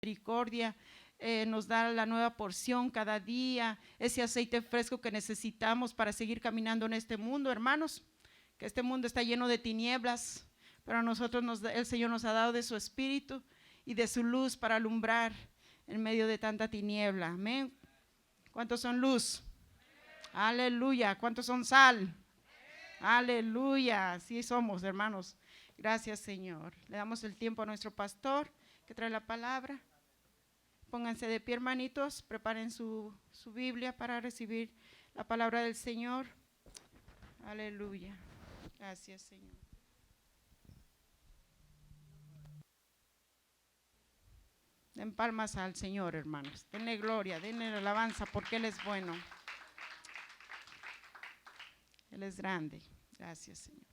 misericordia nos da la nueva porción cada día, ese aceite fresco que necesitamos para seguir caminando en este mundo, hermanos, que este mundo está lleno de tinieblas, pero a nosotros el Señor nos ha dado de su espíritu y de su luz para alumbrar en medio de tanta tiniebla. Amén. ¿Cuántos son luz? Aleluya. ¿Cuántos son sal? Aleluya. Así somos, hermanos. Gracias, Señor. Le damos el tiempo a nuestro pastor que trae la palabra. Pónganse de pie, hermanitos. Preparen su Biblia para recibir la palabra del Señor. Aleluya. Gracias, Señor. Den palmas al Señor, hermanos. Denle gloria, denle alabanza porque Él es bueno. Él es grande. Gracias, Señor.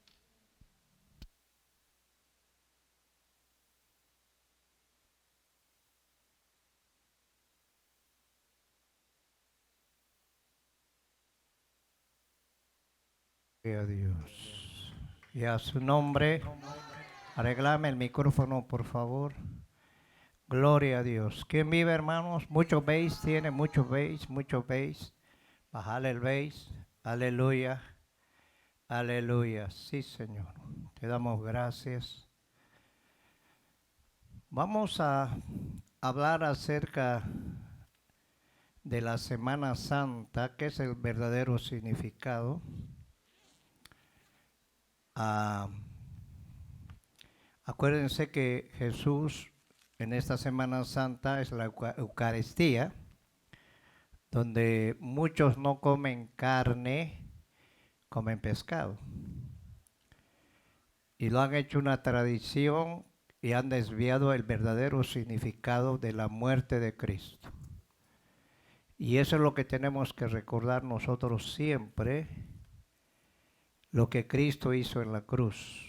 Gloria a Dios. Y a su nombre, arreglame el micrófono, por favor. Gloria a Dios. ¿Quién vive, hermanos? Mucho bass tiene, mucho bass, mucho bass. Bajale el bass. Aleluya. Aleluya. Sí, Señor. Te damos gracias. Vamos a hablar acerca de la Semana Santa, que es el verdadero significado. Acuérdense que Jesús en esta Semana Santa es la Eucaristía, donde muchos no comen carne, comen pescado. Y lo han hecho una tradición y han desviado el verdadero significado de la muerte de Cristo. Y eso es lo que tenemos que recordar nosotros siempre, lo que Cristo hizo en la cruz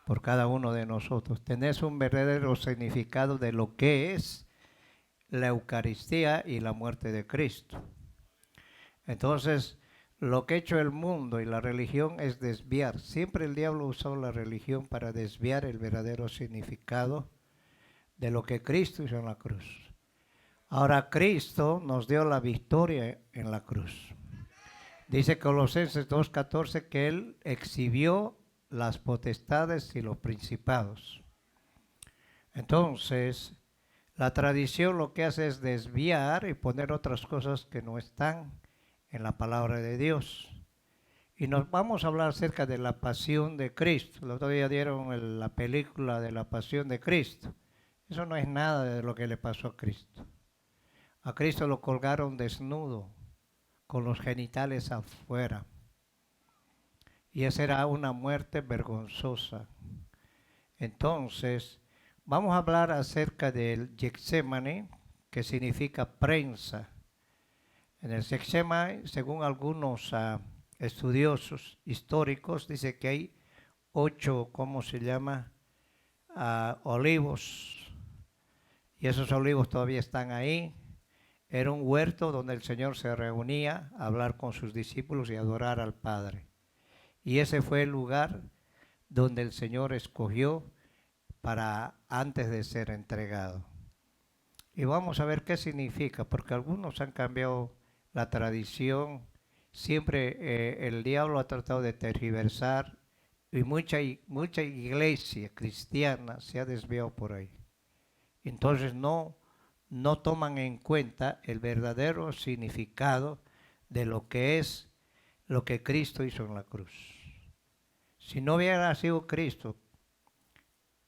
por cada uno de nosotros. Tenés un verdadero significado de lo que es la Eucaristía y la muerte de Cristo. Entonces, lo que ha hecho el mundo y la religión es desviar. Siempre el diablo usó la religión para desviar el verdadero significado de lo que Cristo hizo en la cruz. Ahora Cristo nos dio la victoria en la cruz. Dice Colosenses 2:14 que Él exhibió las potestades y los principados. Entonces, la tradición lo que hace es desviar y poner otras cosas que no están en la palabra de Dios. Y nos vamos a hablar acerca de la pasión de Cristo. El otro día dieron la película de la pasión de Cristo. Eso no es nada de lo que le pasó a Cristo. A Cristo lo colgaron desnudo, con los genitales afuera. Y esa era una muerte vergonzosa. Entonces, vamos a hablar acerca del Getsemaní, que significa prensa. En el Getsemaní, según algunos estudiosos históricos, dice que hay 8, olivos. Y esos olivos todavía están ahí. Era un huerto donde el Señor se reunía a hablar con sus discípulos y adorar al Padre. Y ese fue el lugar donde el Señor escogió para antes de ser entregado. Y vamos a ver qué significa, porque algunos han cambiado la tradición. Siempre el diablo ha tratado de tergiversar y mucha iglesia cristiana se ha desviado por ahí. Entonces no toman en cuenta el verdadero significado de lo que es lo que Cristo hizo en la cruz. Si no hubiera sido Cristo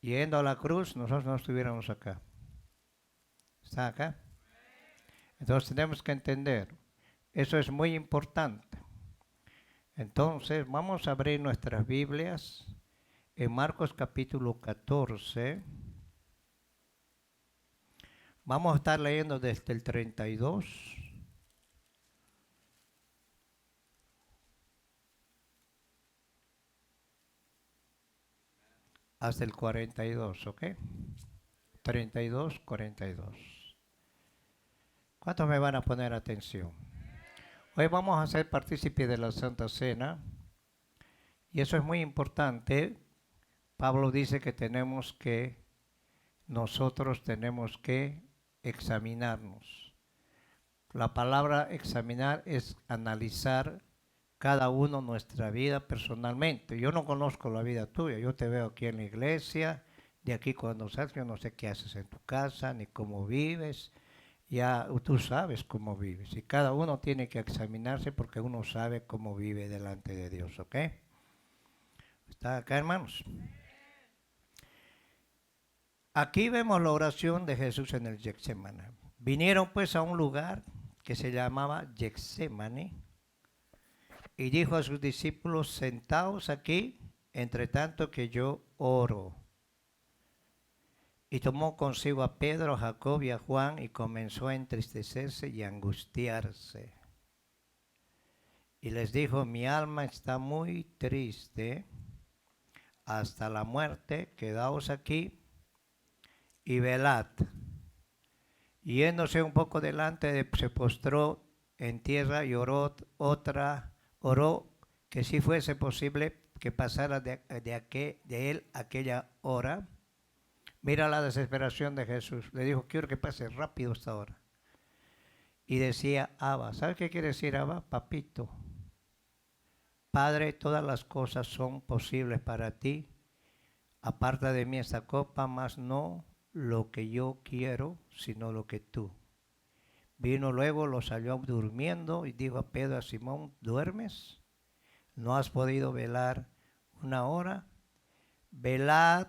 yendo a la cruz, nosotros no estuviéramos acá. ¿Está acá? Entonces tenemos que entender, eso es muy importante. Entonces vamos a abrir nuestras Biblias en Marcos capítulo 14. Vamos a estar leyendo desde el 32 hasta el 42, ¿ok? 32, 42. ¿Cuántos me van a poner atención? Hoy vamos a ser partícipes de la Santa Cena y eso es muy importante. Pablo dice que nosotros tenemos que examinarnos. La palabra examinar es analizar cada uno nuestra vida personalmente. Yo no conozco la vida tuya, yo te veo aquí en la iglesia, de aquí cuando sales, yo no sé qué haces en tu casa, ni cómo vives, ya tú sabes cómo vives. Y cada uno tiene que examinarse porque uno sabe cómo vive delante de Dios, ¿ok? ¿Está acá, hermanos? Aquí vemos la oración de Jesús en el Getsemaní. Vinieron pues a un lugar que se llamaba Getsemaní y dijo a sus discípulos, sentaos aquí, entre tanto que yo oro. Y tomó consigo a Pedro, a Jacob y a Juan y comenzó a entristecerse y a angustiarse. Y les dijo, mi alma está muy triste hasta la muerte, quedaos aquí y velad. Y yéndose un poco delante, se postró en tierra y oró que si fuese posible que pasara de él aquella hora. Mira la desesperación de Jesús. Le dijo, quiero que pase rápido esta hora. Y decía, Abba. ¿Sabes qué quiere decir Abba? Papito. Padre, todas las cosas son posibles para ti. Aparta de mí esta copa, mas no lo que yo quiero, sino lo que tú. Vino luego, los halló durmiendo y dijo a Pedro, a Simón, ¿duermes? ¿No has podido velar una hora? Velad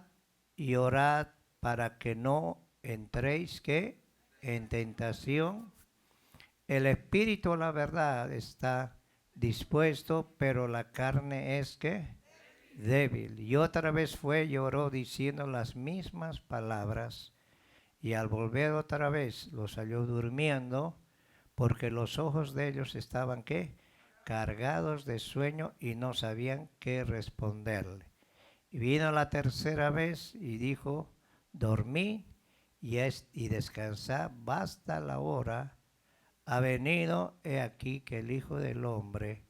y orad para que no entréis, ¿qué? En tentación. El espíritu, la verdad, está dispuesto, pero la carne es, ¿qué? Débil. Y otra vez fue y oró diciendo las mismas palabras. Y al volver otra vez los halló durmiendo, porque los ojos de ellos estaban, ¿qué? Cargados de sueño y no sabían qué responderle. Y vino la tercera vez y dijo, dormí y descansad, basta la hora, ha venido, he aquí que el Hijo del Hombre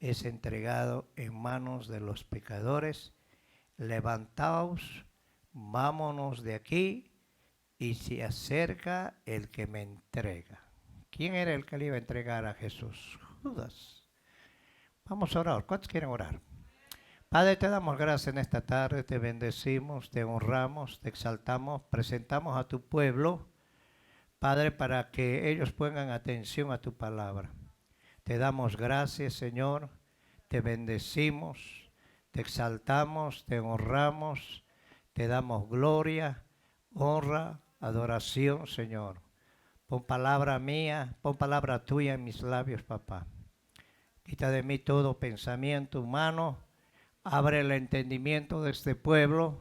es entregado en manos de los pecadores, levantaos, vámonos de aquí, y se acerca el que me entrega. ¿Quién era el que le iba a entregar a Jesús? Judas. Vamos a orar. ¿Cuántos quieren orar? Padre, te damos gracias en esta tarde, te bendecimos, te honramos, te exaltamos, presentamos a tu pueblo, Padre, para que ellos pongan atención a tu palabra. Te damos gracias, Señor, te bendecimos, te exaltamos, te honramos, te damos gloria, honra, adoración, Señor. Pon palabra mía, pon palabra tuya en mis labios, papá. Quita de mí todo pensamiento humano. Abre el entendimiento de este pueblo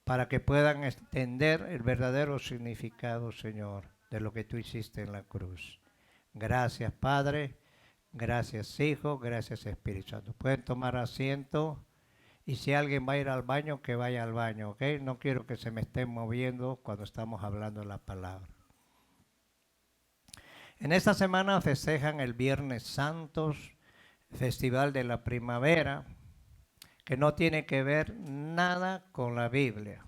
para que puedan entender el verdadero significado, Señor, de lo que tú hiciste en la cruz. Gracias, Padre. Gracias, Hijo. Gracias, Espíritu Santo. Pueden tomar asiento. Y si alguien va a ir al baño, que vaya al baño, ¿ok? No quiero que se me estén moviendo cuando estamos hablando la palabra. En esta semana festejan el Viernes Santos, Festival de la Primavera, que no tiene que ver nada con la Biblia.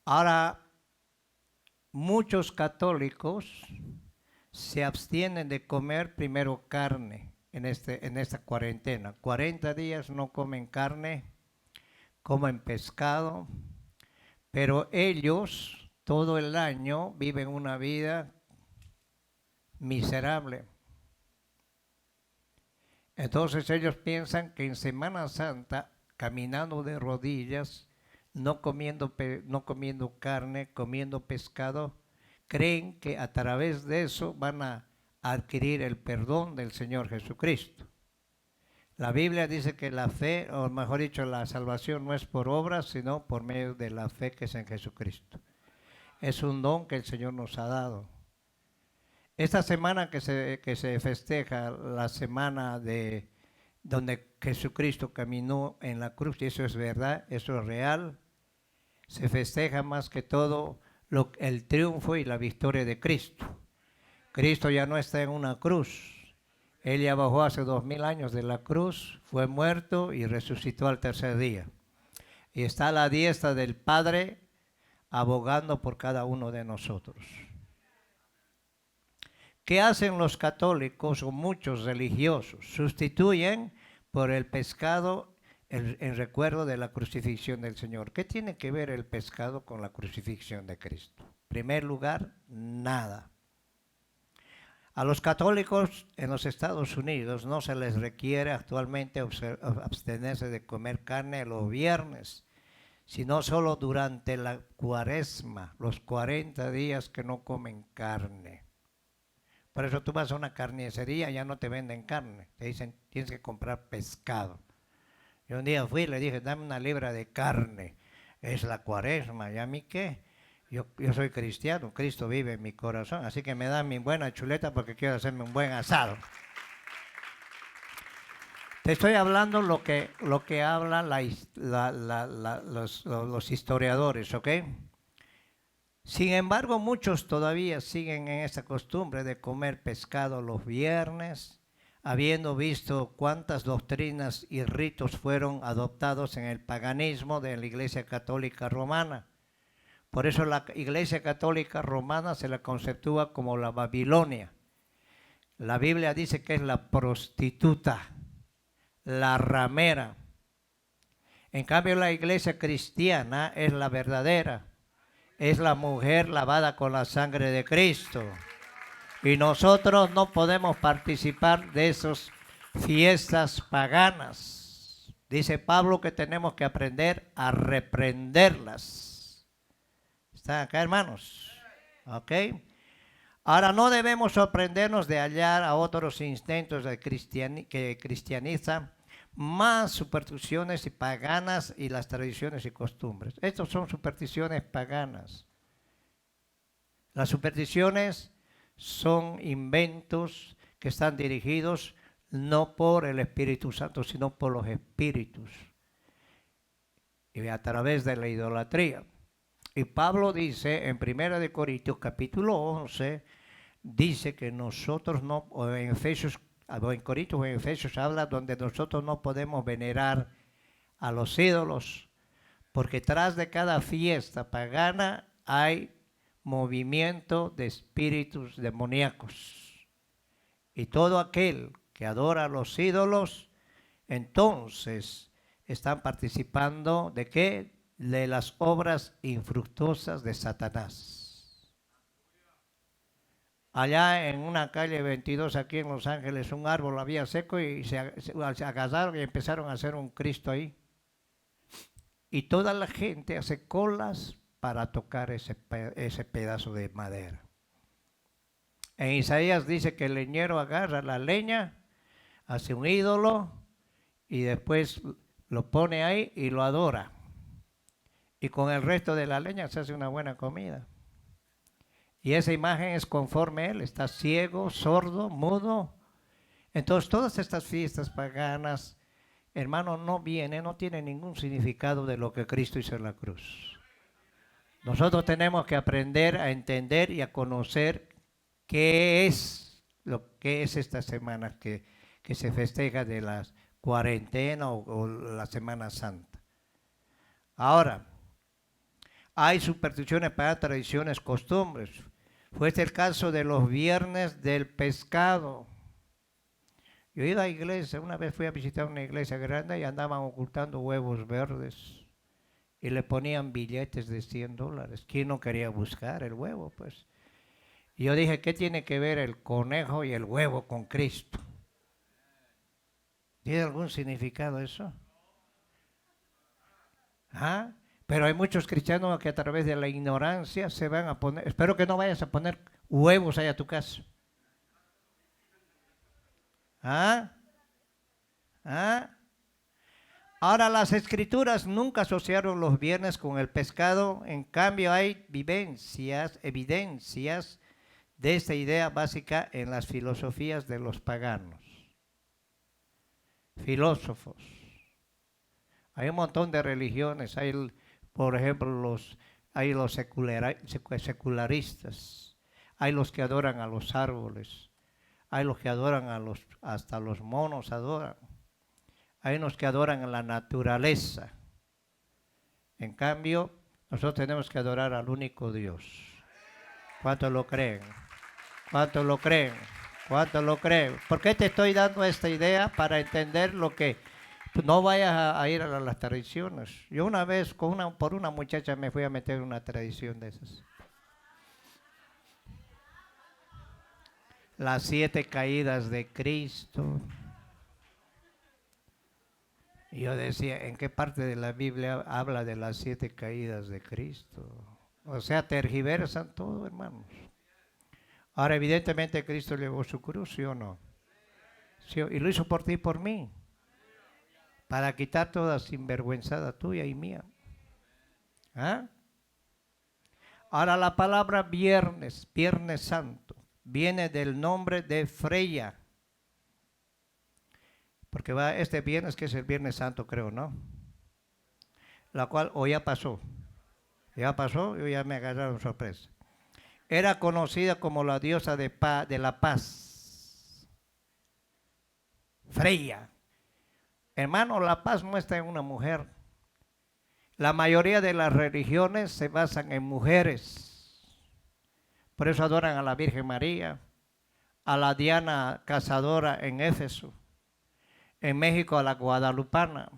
Ahora, muchos católicos se abstienen de comer primero carne en esta cuarentena. 40 días no comen carne, comen pescado, pero ellos todo el año viven una vida miserable. Entonces ellos piensan que en Semana Santa, caminando de rodillas, no comiendo carne, comiendo pescado, creen que a través de eso van a adquirir el perdón del Señor Jesucristo. La Biblia dice que la fe, o mejor dicho, la salvación no es por obras, sino por medio de la fe que es en Jesucristo. Es un don que el Señor nos ha dado. Esta semana que se festeja, la semana de donde Jesucristo caminó en la cruz, y eso es verdad, eso es real, se festeja más que todo el triunfo y la victoria de Cristo. Cristo ya no está en una cruz. Él ya bajó hace 2000 años de la cruz, fue muerto y resucitó al tercer día. Y está a la diestra del Padre, abogando por cada uno de nosotros. ¿Qué hacen los católicos o muchos religiosos? Sustituyen por el pescado en recuerdo de la crucifixión del Señor. ¿Qué tiene que ver el pescado con la crucifixión de Cristo? En primer lugar, nada. A los católicos en los Estados Unidos no se les requiere actualmente abstenerse de comer carne los viernes, sino solo durante la cuaresma, los 40 días que no comen carne. Por eso tú vas a una carnicería, ya no te venden carne, te dicen tienes que comprar pescado. Yo un día fui y le dije, dame una libra de carne, es la cuaresma, ¿y a mí qué? Yo soy cristiano, Cristo vive en mi corazón, así que me dan mi buena chuleta porque quiero hacerme un buen asado. Te estoy hablando lo que hablan los historiadores, ¿ok? Sin embargo, muchos todavía siguen en esa costumbre de comer pescado los viernes, habiendo visto cuántas doctrinas y ritos fueron adoptados en el paganismo de la Iglesia Católica Romana. Por eso la Iglesia Católica Romana se la conceptúa como la Babilonia. La Biblia dice que es la prostituta, la ramera. En cambio, la Iglesia cristiana es la verdadera. Es la mujer lavada con la sangre de Cristo. Y nosotros no podemos participar de esas fiestas paganas. Dice Pablo que tenemos que aprender a reprenderlas. ¿Están acá, hermanos? ¿Ok? Ahora, no debemos sorprendernos de hallar a otros intentos que cristianizan más supersticiones y paganas y las tradiciones y costumbres. Estas son supersticiones paganas. Las supersticiones son inventos que están dirigidos no por el Espíritu Santo, sino por los espíritus y a través de la idolatría. Y Pablo dice en 1 Corintios capítulo 11, dice que nosotros no, en Corintios o en Efesios habla donde nosotros no podemos venerar a los ídolos, porque tras de cada fiesta pagana hay movimiento de espíritus demoníacos. Y todo aquel que adora a los ídolos, entonces están participando ¿de qué? De las obras infructuosas de Satanás. Allá en una calle 22 aquí en Los Ángeles, un árbol había seco y se agarraron y empezaron a hacer un Cristo ahí. Y toda la gente hace colas para tocar ese pedazo de madera. En Isaías dice que el leñero agarra la leña, hace un ídolo y después lo pone ahí y lo adora. Y con el resto de la leña se hace una buena comida. Y esa imagen es conforme a él, está ciego, sordo, mudo. Entonces todas estas fiestas paganas, hermano, no tienen ningún significado de lo que Cristo hizo en la cruz. Nosotros tenemos que aprender a entender y a conocer qué es lo que es esta semana que se festeja de la cuarentena o la Semana Santa. Ahora, hay supersticiones para tradiciones, costumbres. Fue este el caso de los viernes del pescado. Yo he ido a la iglesia, una vez fui a visitar una iglesia grande y andaban ocultando huevos verdes y le ponían billetes de $100. ¿Quién no quería buscar el huevo? Pues. Y yo dije, ¿qué tiene que ver el conejo y el huevo con Cristo? ¿Tiene algún significado eso? ¿Ah? Pero hay muchos cristianos que a través de la ignorancia se van a poner, espero que no vayas a poner huevos ahí a tu casa. ¿Ah? ¿Ah? Ahora las escrituras nunca asociaron los viernes con el pescado, en cambio hay evidencias de esta idea básica en las filosofías de los paganos. Filósofos. Hay un montón de religiones, hay por ejemplo, hay los secularistas, hay los que adoran a los árboles, hay los que adoran hasta los monos adoran, hay unos que adoran a la naturaleza. En cambio, Nosotros tenemos que adorar al único Dios. ¿Cuántos lo creen? ¿Cuántos lo creen? ¿Cuántos lo creen? ¿Por qué te estoy dando esta idea? Para entender lo que no vayas a ir a las tradiciones. Yo una vez por una muchacha me fui a meter en una tradición de esas. Las 7 caídas de Cristo. Y yo decía, ¿en qué parte de la Biblia habla de las 7 caídas de Cristo? O sea, tergiversan todo, hermanos. Ahora, evidentemente, Cristo llevó su cruz, ¿sí o no? ¿Sí? Y lo hizo por ti y por mí. Para quitar toda sinvergüenzada tuya y mía. ¿Ah? Ahora, la palabra viernes, Viernes Santo, viene del nombre de Freya. Porque va este viernes, que es el Viernes Santo, creo, ¿no? La cual, o ya pasó. Ya pasó, yo ya me agarraron sorpresa. Era conocida como la diosa de la paz. Freya. Hermano, la paz no está en una mujer. La mayoría de las religiones se basan en mujeres. Por eso adoran a la Virgen María, a la Diana Cazadora en Éfeso, en México a la Guadalupana,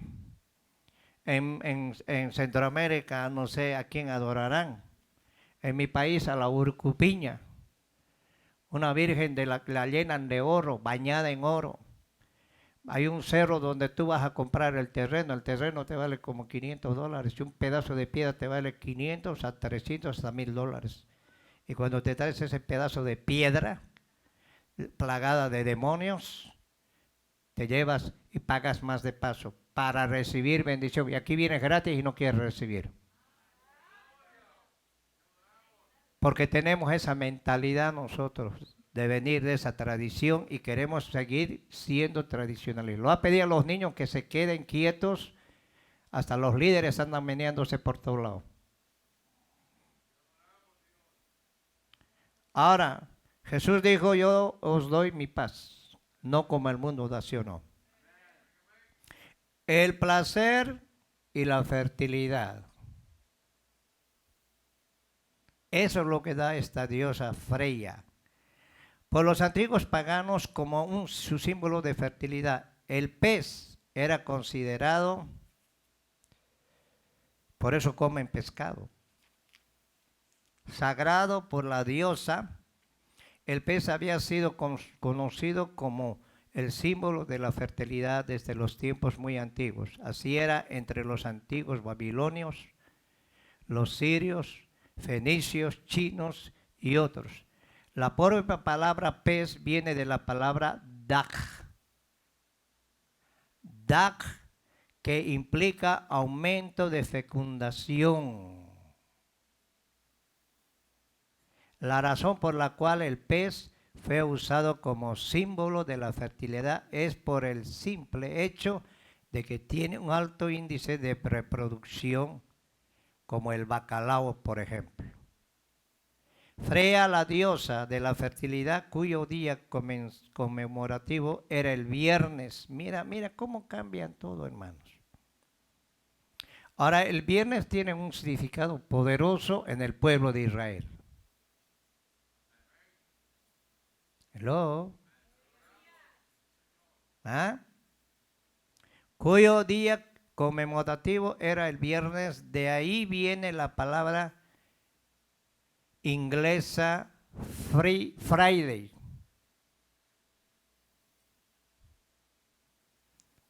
en Centroamérica no sé a quién adorarán, en mi país a la Urcupiña, una virgen la llenan de oro, bañada en oro. Hay un cerro donde tú vas a comprar el terreno te vale como $500 y un pedazo de piedra te vale 500 a 300 hasta $1000. Y cuando te traes ese pedazo de piedra plagada de demonios, te llevas y pagas más de paso para recibir bendición. Y aquí vienes gratis y no quieres recibir. Porque tenemos esa mentalidad nosotros de venir de esa tradición y queremos seguir siendo tradicionales. Lo ha pedido a los niños que se queden quietos, hasta los líderes andan meneándose por todos lados. Ahora, Jesús dijo, yo os doy mi paz, no como el mundo da, ¿sí o no? El placer y la fertilidad. Eso es lo que da esta diosa Freya. Por los antiguos paganos como su símbolo de fertilidad. El pez era considerado, por eso comen pescado, sagrado por la diosa. El pez había sido conocido como el símbolo de la fertilidad desde los tiempos muy antiguos. Así era entre los antiguos babilonios, los sirios, fenicios, chinos y otros. La propia palabra pez viene de la palabra dak. Dak, que implica aumento de fecundación. La razón por la cual el pez fue usado como símbolo de la fertilidad es por el simple hecho de que tiene un alto índice de reproducción, como el bacalao, por ejemplo. Freya, la diosa de la fertilidad, cuyo día conmemorativo era el viernes. Mira cómo cambian todo, hermanos. Ahora, el viernes tiene un significado poderoso en el pueblo de Israel. Hello. ¿Ah? Cuyo día conmemorativo era el viernes. De ahí viene la palabra inglesa Friday,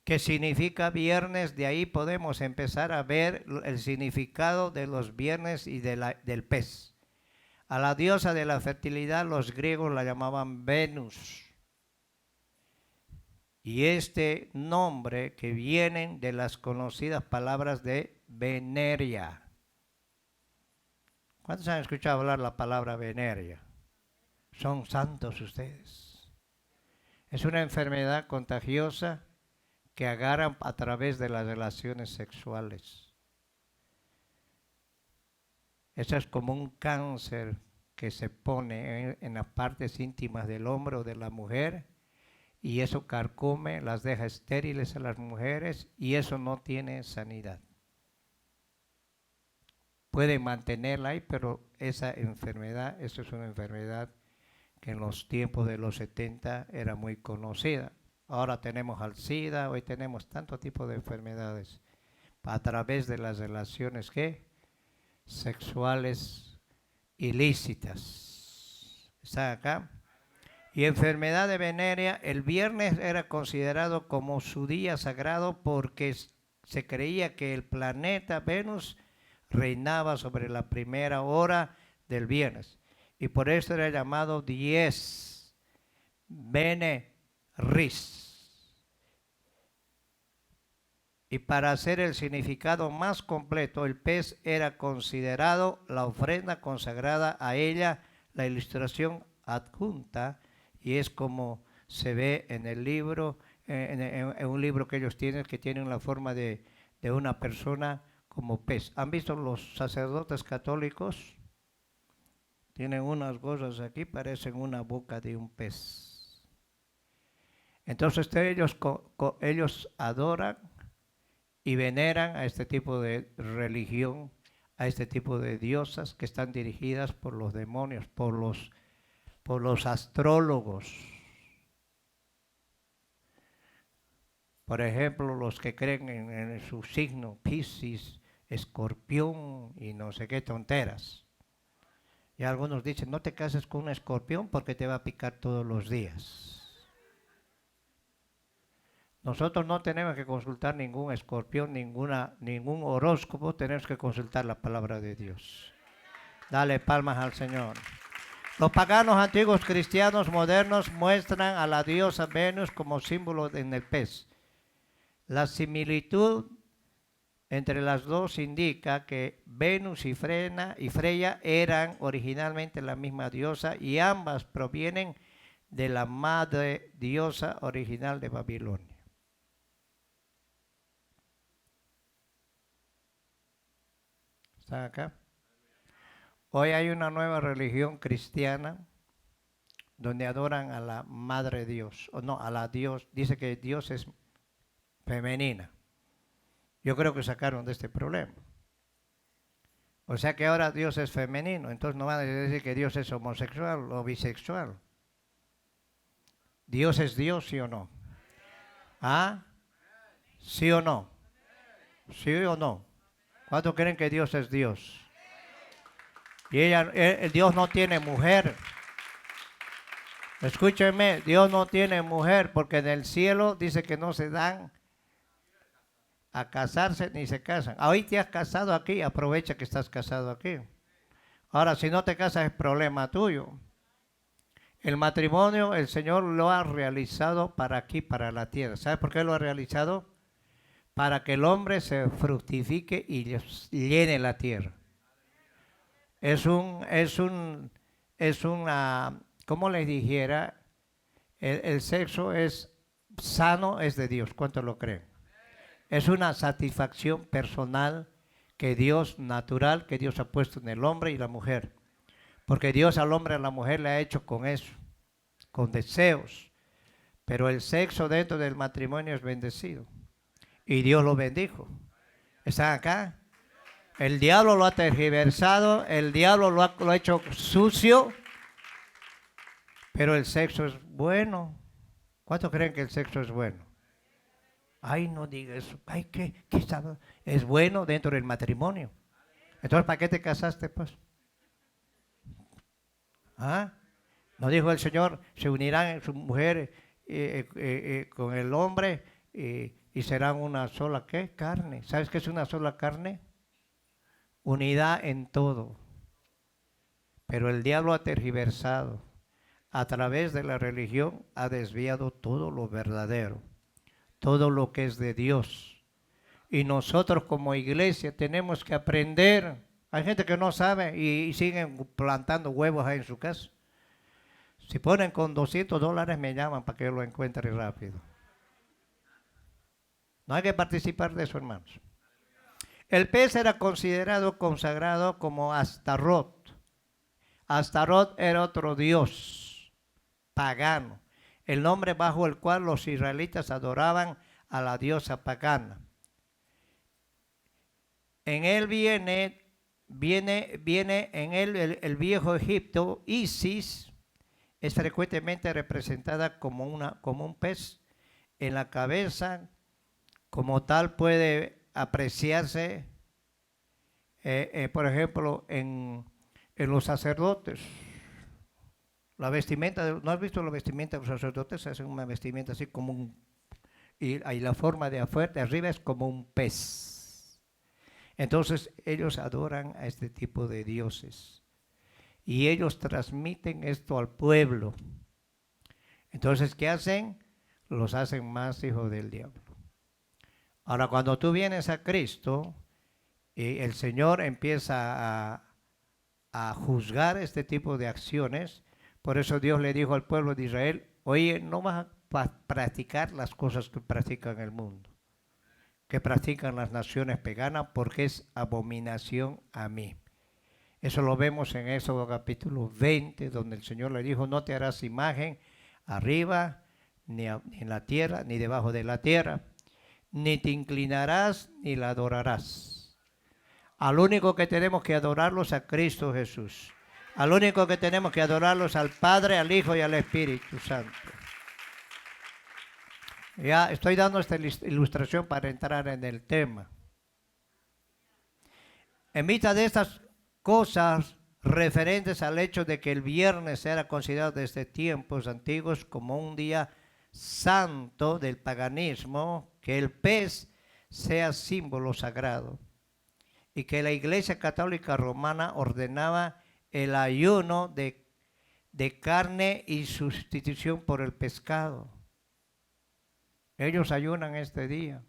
que significa viernes. De ahí podemos empezar a ver el significado de los viernes y del pez. A la diosa de la fertilidad los griegos la llamaban Venus. Y este nombre que vienen de las conocidas palabras de veneria. ¿Cuántos han escuchado hablar la palabra veneria? Son santos ustedes. Es una enfermedad contagiosa que agarran a través de las relaciones sexuales. Eso es como un cáncer que se pone en las partes íntimas del hombre o de la mujer, y eso carcome, las deja estériles a las mujeres, y eso no tiene sanidad. pueden mantenerla ahí, pero esa enfermedad, esa es una enfermedad que en los tiempos de los 70 era muy conocida. Ahora tenemos al SIDA, hoy tenemos tanto tipo de enfermedades a través de las relaciones sexuales ilícitas. ¿Está acá? Y enfermedad de venérea, el viernes era considerado como su día sagrado porque se creía que el planeta Venus reinaba sobre la primera hora del viernes. Y por eso era llamado Dies Veneris. Y para hacer el significado más completo, el pez era considerado la ofrenda consagrada a ella, la ilustración adjunta, y es como se ve en el libro, en un libro que ellos tienen, que tienen la forma de una persona como pez. ¿Han visto los sacerdotes católicos? Tienen unas cosas aquí, parecen una boca de un pez. Entonces ellos adoran y veneran a este tipo de religión, a este tipo de diosas que están dirigidas por los demonios, por los astrólogos. Por ejemplo, los que creen en su signo, Piscis, Escorpión y no sé qué tonteras. Y algunos dicen, no te cases con un escorpión porque te va a picar todos los días. Nosotros no tenemos que consultar ningún escorpión, ningún horóscopo, tenemos que consultar la palabra de Dios. Dale palmas al Señor. Los paganos antiguos cristianos modernos muestran a la diosa Venus como símbolo en el pez. La similitud entre las dos indica que Venus y Freya eran originalmente la misma diosa y ambas provienen de la madre diosa original de Babilonia. ¿Están acá? Hoy hay una nueva religión cristiana donde adoran a la madre Dios, o no, a la Dios, dice que Dios es femenina. Yo creo que sacaron de este problema. O sea que ahora Dios es femenino, entonces no van a decir que Dios es homosexual o bisexual. ¿Dios es Dios, sí o no? ¿Ah? ¿Sí o no? ¿Sí o no? ¿Cuántos creen que Dios es Dios? Y Dios no tiene mujer. Escúchenme, Dios no tiene mujer porque en el cielo dice que no se dan a casarse ni se casan. Hoy te has casado aquí, aprovecha que estás casado aquí. Ahora, si no te casas es problema tuyo. El matrimonio el Señor lo ha realizado para aquí, para la tierra. ¿Sabes por qué lo ha realizado? Para que el hombre se fructifique y llene la tierra. Es una, ¿cómo les dijera? El sexo es sano, es de Dios. ¿Cuántos lo creen? Es una satisfacción personal que Dios, natural, que Dios ha puesto en el hombre y la mujer. Porque Dios al hombre y a la mujer le ha hecho con eso, con deseos. Pero el sexo dentro del matrimonio es bendecido. Y Dios lo bendijo. ¿Están acá? El diablo lo ha tergiversado, el diablo lo ha hecho sucio, pero el sexo es bueno. ¿Cuántos creen que el sexo es bueno? Ay, no digas eso. Ay, ¿qué sabe? Es bueno dentro del matrimonio. Entonces, ¿para qué te casaste, pues? ¿Ah? ¿No dijo el Señor, se unirán su mujer con el hombre y serán una sola, ¿qué? Carne. ¿Sabes qué es una sola carne? Unidad en todo. Pero el diablo ha tergiversado. A través de la religión ha desviado todo lo verdadero, todo lo que es de Dios. Y nosotros como iglesia tenemos que aprender. Hay gente que no sabe y siguen plantando huevos ahí en su casa. Si ponen con $200 me llaman para que yo lo encuentre rápido. No hay que participar de eso, hermanos. El pez era considerado consagrado como Astarot. Astarot era otro dios pagano, el nombre bajo el cual los israelitas adoraban a la diosa pagana. En él viene viene en él el viejo Egipto. Isis es frecuentemente representada como un pez en la cabeza. Como tal puede apreciarse, por ejemplo, en los sacerdotes. La vestimenta, ¿no has visto la vestimenta de los sacerdotes? Hacen una vestimenta así como y la forma de afuera, de arriba es como un pez. Entonces ellos adoran a este tipo de dioses y ellos transmiten esto al pueblo. Entonces, ¿qué hacen? Los hacen más hijos del diablo. Ahora, cuando tú vienes a Cristo y el Señor empieza a juzgar este tipo de acciones, por eso Dios le dijo al pueblo de Israel, oye, no vas a practicar las cosas que practican el mundo, que practican las naciones paganas, porque es abominación a mí. Eso lo vemos en Éxodo capítulo 20, donde el Señor le dijo, no te harás imagen arriba, ni en la tierra, ni debajo de la tierra, ni te inclinarás, ni la adorarás. Al único que tenemos que adorarlo es a Cristo Jesús. Al único que tenemos que adorarlo es al Padre, al Hijo y al Espíritu Santo. Ya estoy dando esta ilustración para entrar en el tema. En vista de estas cosas referentes al hecho de que el viernes era considerado desde tiempos antiguos como un día santo del paganismo, que el pez sea símbolo sagrado y que la Iglesia Católica Romana ordenaba el ayuno de carne y sustitución por el pescado. Ellos ayunan este día.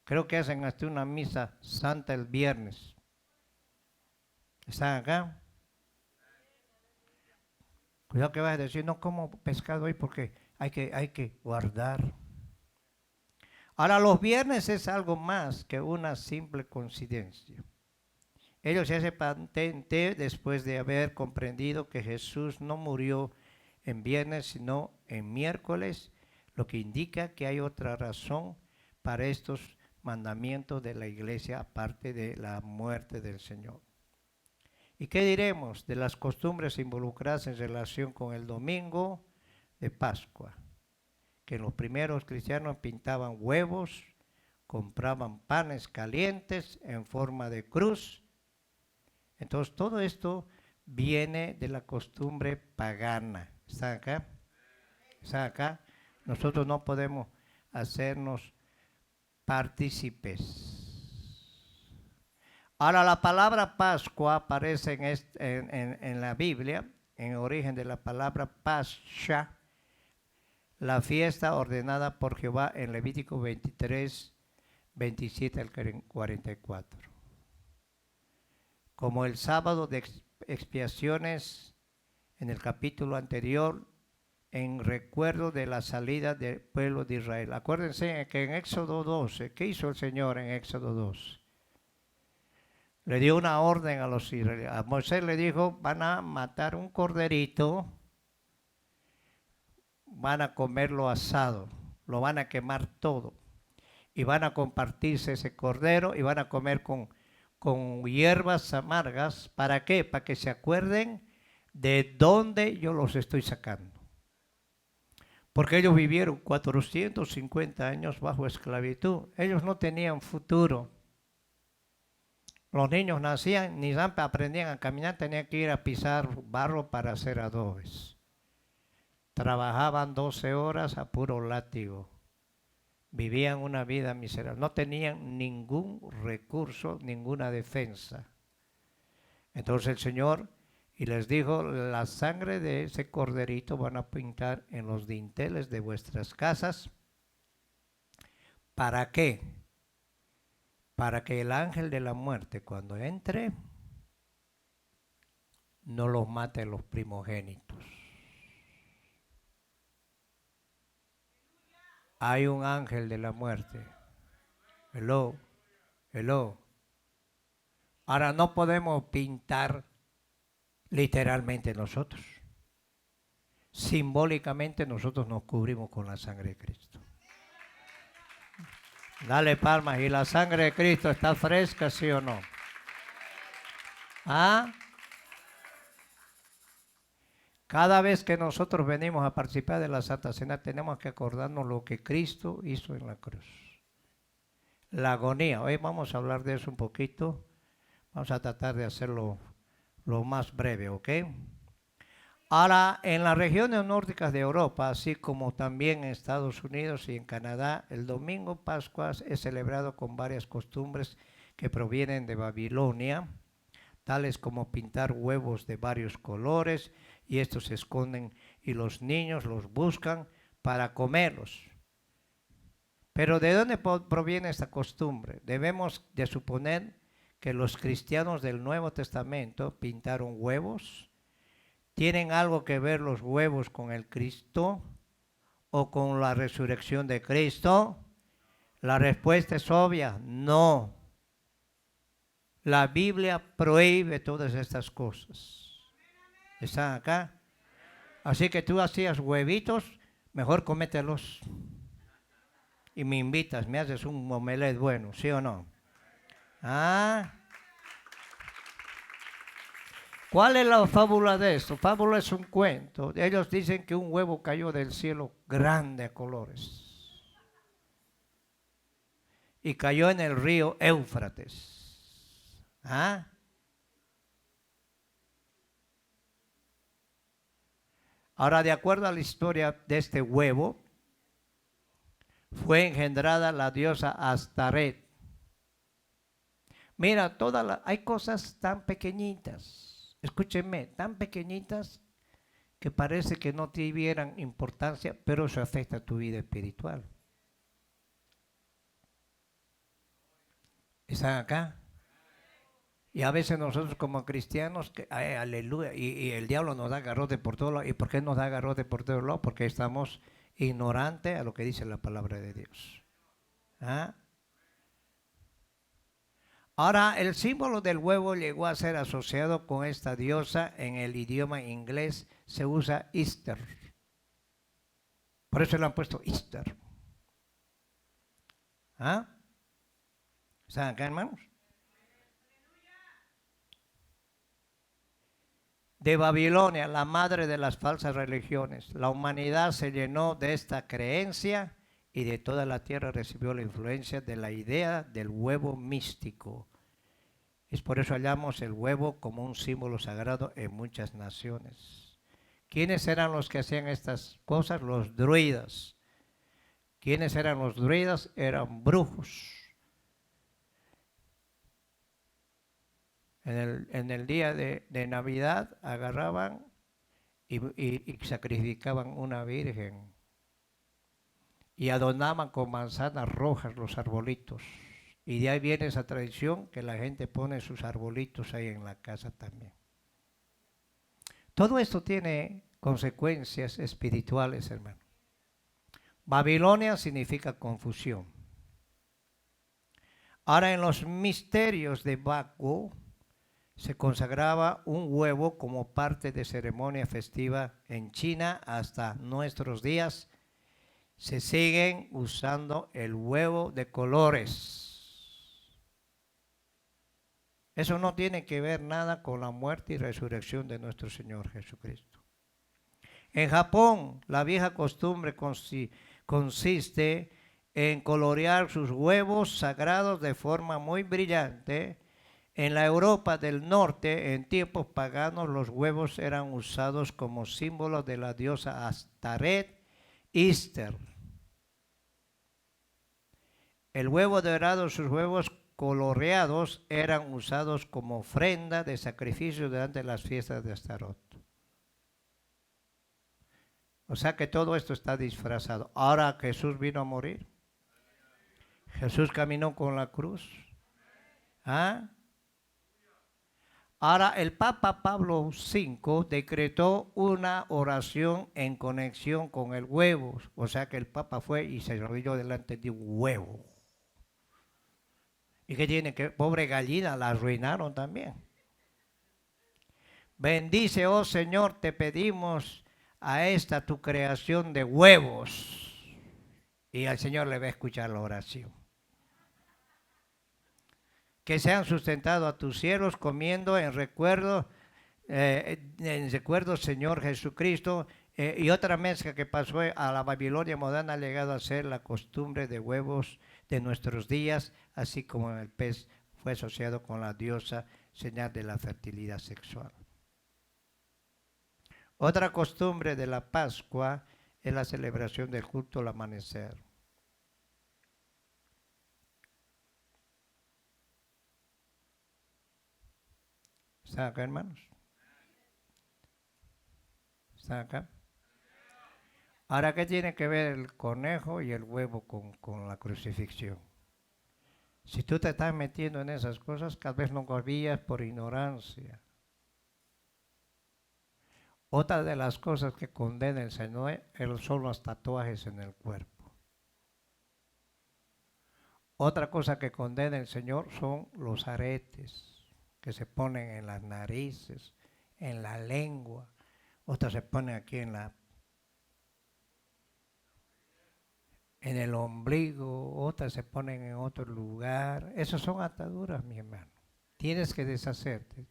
Creo que hacen hasta una misa santa el viernes. ¿Están acá? Cuidado que vas a decir, no como pescado hoy porque hay que guardar. Ahora, los viernes es algo más que una simple coincidencia. Ellos se hacen patente después de haber comprendido que Jesús no murió en viernes, sino en miércoles, lo que indica que hay otra razón para estos mandamientos de la iglesia, aparte de la muerte del Señor. ¿Y qué diremos de las costumbres involucradas en relación con el domingo de Pascua? Que los primeros cristianos pintaban huevos, compraban panes calientes en forma de cruz. Entonces todo esto viene de la costumbre pagana. ¿Están acá? ¿Están acá? Nosotros no podemos hacernos partícipes. Ahora, la palabra Pascua aparece en la Biblia, en el origen de la palabra Pascha, la fiesta ordenada por Jehová en Levítico 23, 27 al 44. Como el sábado de expiaciones en el capítulo anterior, en recuerdo de la salida del pueblo de Israel. Acuérdense que en Éxodo 12, ¿qué hizo el Señor en Éxodo 12? Le dio una orden a los israelíes. A Moisés le dijo, van a matar un corderito, van a comerlo asado, lo van a quemar todo y van a compartirse ese cordero y van a comer con hierbas amargas. ¿Para qué? Para que se acuerden de dónde yo los estoy sacando. Porque ellos vivieron 450 años bajo esclavitud. Ellos no tenían futuro. Los niños nacían, ni aprendían a caminar, tenían que ir a pisar barro para hacer adobes. Trabajaban 12 horas a puro látigo. Vivían una vida miserable. No tenían ningún recurso, ninguna defensa. Entonces el Señor y les dijo, la sangre de ese corderito van a pintar en los dinteles de vuestras casas. ¿Para qué? Para que el ángel de la muerte cuando entre no los mate los primogénitos. Hay un ángel de la muerte. Hello. Ahora no podemos pintar literalmente nosotros. Simbólicamente nosotros nos cubrimos con la sangre de Cristo. Dale palmas. ¿Y la sangre de Cristo está fresca, sí o no? ¿Ah? Cada vez que nosotros venimos a participar de la Santa Cena, tenemos que acordarnos lo que Cristo hizo en la cruz. La agonía. Hoy vamos a hablar de eso un poquito. Vamos a tratar de hacerlo lo más breve, ¿ok? Ahora, en las regiones nórdicas de Europa, así como también en Estados Unidos y en Canadá, el domingo Pascuas es celebrado con varias costumbres que provienen de Babilonia, tales como pintar huevos de varios colores, y estos se esconden y los niños los buscan para comerlos. Pero ¿de dónde proviene esta costumbre? Debemos de suponer que los cristianos del Nuevo Testamento pintaron huevos. ¿Tienen algo que ver los huevos con el Cristo o con la resurrección de Cristo? La respuesta es obvia, no. La Biblia prohíbe todas estas cosas. ¿Están acá? Así que tú hacías huevitos, mejor comételos. Y me invitas, me haces un omelette bueno, ¿sí o no? ¿Ah? ¿Cuál es la fábula de esto? Fábula es un cuento. Ellos dicen que un huevo cayó del cielo grande a colores y cayó en el río Éufrates. ¿Ah? Ahora, de acuerdo a la historia de este huevo, fue engendrada la diosa Astaret. Mira, hay cosas tan pequeñitas, escúchenme, tan pequeñitas que parece que no tuvieran importancia, pero eso afecta a tu vida espiritual. ¿Están acá? Y a veces nosotros como cristianos, aleluya, y el diablo nos da garrote por todos lados. ¿Y por qué nos da garrote por todos lados? Porque estamos ignorantes a lo que dice la palabra de Dios. ¿Ah? Ahora, el símbolo del huevo llegó a ser asociado con esta diosa. En el idioma inglés se usa Easter. Por eso le han puesto Easter. ¿Ah? ¿Están acá, hermanos? De Babilonia, la madre de las falsas religiones. La humanidad se llenó de esta creencia y de toda la tierra recibió la influencia de la idea del huevo místico. Es por eso hallamos el huevo como un símbolo sagrado en muchas naciones. ¿Quiénes eran los que hacían estas cosas? Los druidas. ¿Quiénes eran los druidas? Eran brujos. En el día de Navidad agarraban y sacrificaban una virgen y adornaban con manzanas rojas los arbolitos. Y de ahí viene esa tradición que la gente pone sus arbolitos ahí en la casa también. Todo esto tiene consecuencias espirituales, hermano. Babilonia significa confusión. Ahora, en los misterios de Baco se consagraba un huevo como parte de ceremonia festiva en China. Hasta nuestros días se siguen usando el huevo de colores. Eso no tiene que ver nada con la muerte y resurrección de nuestro Señor Jesucristo. En Japón, la vieja costumbre consiste en colorear sus huevos sagrados de forma muy brillante. En la Europa del Norte, en tiempos paganos, los huevos eran usados como símbolo de la diosa Astaret, Easter. El huevo dorado, sus huevos coloreados eran usados como ofrenda de sacrificio durante las fiestas de Astaroth. O sea que todo esto está disfrazado. Ahora Jesús vino a morir. Jesús caminó con la cruz. ¿Ah? Ahora el Papa Pablo V decretó una oración en conexión con el huevo. O sea que el Papa fue y se arrodilló delante de un huevo. ¿Y qué tiene que? Pobre gallina, la arruinaron también. Bendice, oh Señor, te pedimos a esta tu creación de huevos. Y al Señor le va a escuchar la oración. que sean sustentados a tus cielos, comiendo en recuerdo, Señor Jesucristo. Y otra mezcla que pasó a la Babilonia moderna ha llegado a ser la costumbre de huevos de nuestros días, así como el pez fue asociado con la diosa, señal de la fertilidad sexual. Otra costumbre de la Pascua es la celebración del culto al amanecer. ¿Están acá, hermanos? ¿Están acá? Ahora, ¿qué tiene que ver el conejo y el huevo con la crucifixión? Si tú te estás metiendo en esas cosas, tal vez no sabías por ignorancia. Otra de las cosas que condena el Señor son los tatuajes en el cuerpo. Otra cosa que condena el Señor son los aretes que se ponen en las narices, en la lengua. Otras se ponen aquí en el ombligo, otras se ponen en otro lugar. Esas son ataduras, mi hermano. Tienes que deshacerte.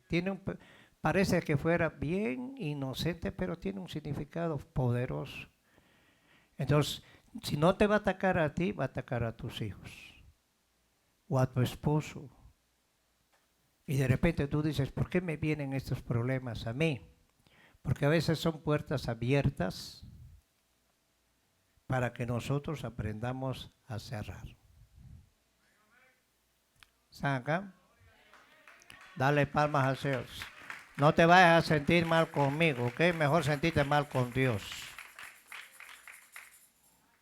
Parece que fuera bien inocente, pero tiene un significado poderoso. Entonces, si no te va a atacar a ti, va a atacar a tus hijos o a tu esposo. Y de repente tú dices, ¿por qué me vienen estos problemas a mí? Porque a veces son puertas abiertas para que nosotros aprendamos a cerrar. ¿Están acá? Dale palmas al Señor. No te vayas a sentir mal conmigo, ¿ok? Mejor sentirte mal con Dios.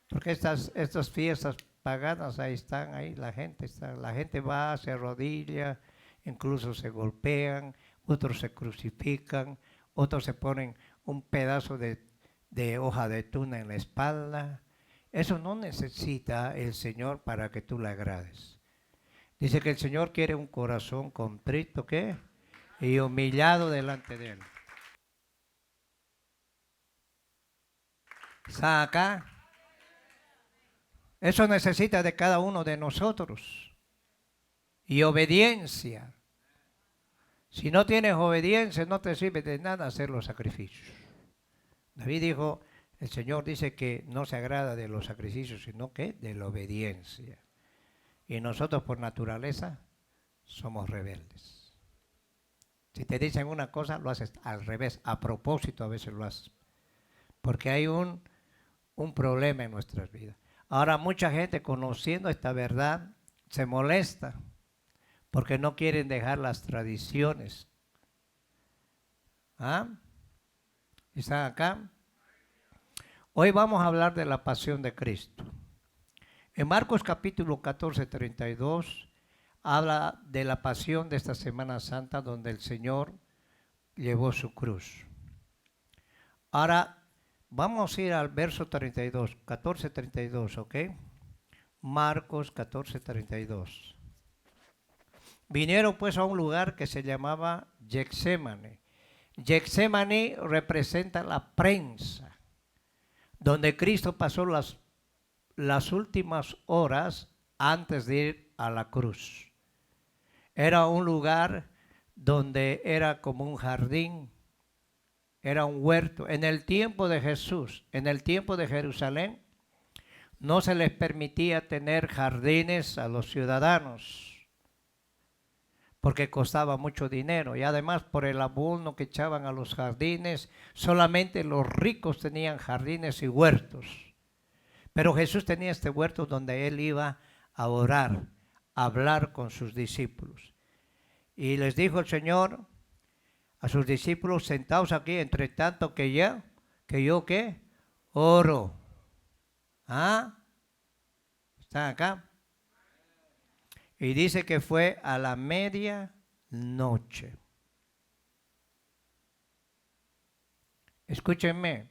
Porque estas fiestas paganas ahí están, ahí la gente va, se arrodilla, incluso se golpean, otros se crucifican, otros se ponen un pedazo de hoja de tuna en la espalda. Eso no necesita el Señor para que tú le agrades. Dice que el Señor quiere un corazón contrito, ¿qué? Y humillado delante de Él. ¿Está acá? Eso necesita de cada uno de nosotros. Y obediencia. Si no tienes obediencia, no te sirve de nada hacer los sacrificios. David dijo, el Señor dice que no se agrada de los sacrificios, sino que de la obediencia. Y nosotros por naturaleza somos rebeldes. Si te dicen una cosa, lo haces al revés, a propósito a veces lo haces. Porque hay un problema en nuestras vidas. Ahora mucha gente conociendo esta verdad se molesta porque no quieren dejar las tradiciones. ¿Ah? ¿Están acá? Hoy vamos a hablar de la pasión de Cristo. En Marcos capítulo 14, 32, habla de la pasión de esta Semana Santa donde el Señor llevó su cruz. Ahora, vamos a ir al verso 32, 14, 32, ¿ok? Marcos 14, 32. Vinieron pues a un lugar que se llamaba Getsemaní. Getsemaní representa la prensa, donde Cristo pasó las últimas horas antes de ir a la cruz. Era un lugar donde era como un jardín, era un huerto. En el tiempo de Jesús, en el tiempo de Jerusalén, no se les permitía tener jardines a los ciudadanos, porque costaba mucho dinero y además por el abono que echaban a los jardines, solamente los ricos tenían jardines y huertos. Pero Jesús tenía este huerto donde Él iba a orar, a hablar con sus discípulos. Y les dijo el Señor a sus discípulos, sentaos aquí, entre tanto que yo ¿qué? Oro. ¿Ah? ¿Están acá? Y dice que fue a la medianoche. Escúchenme.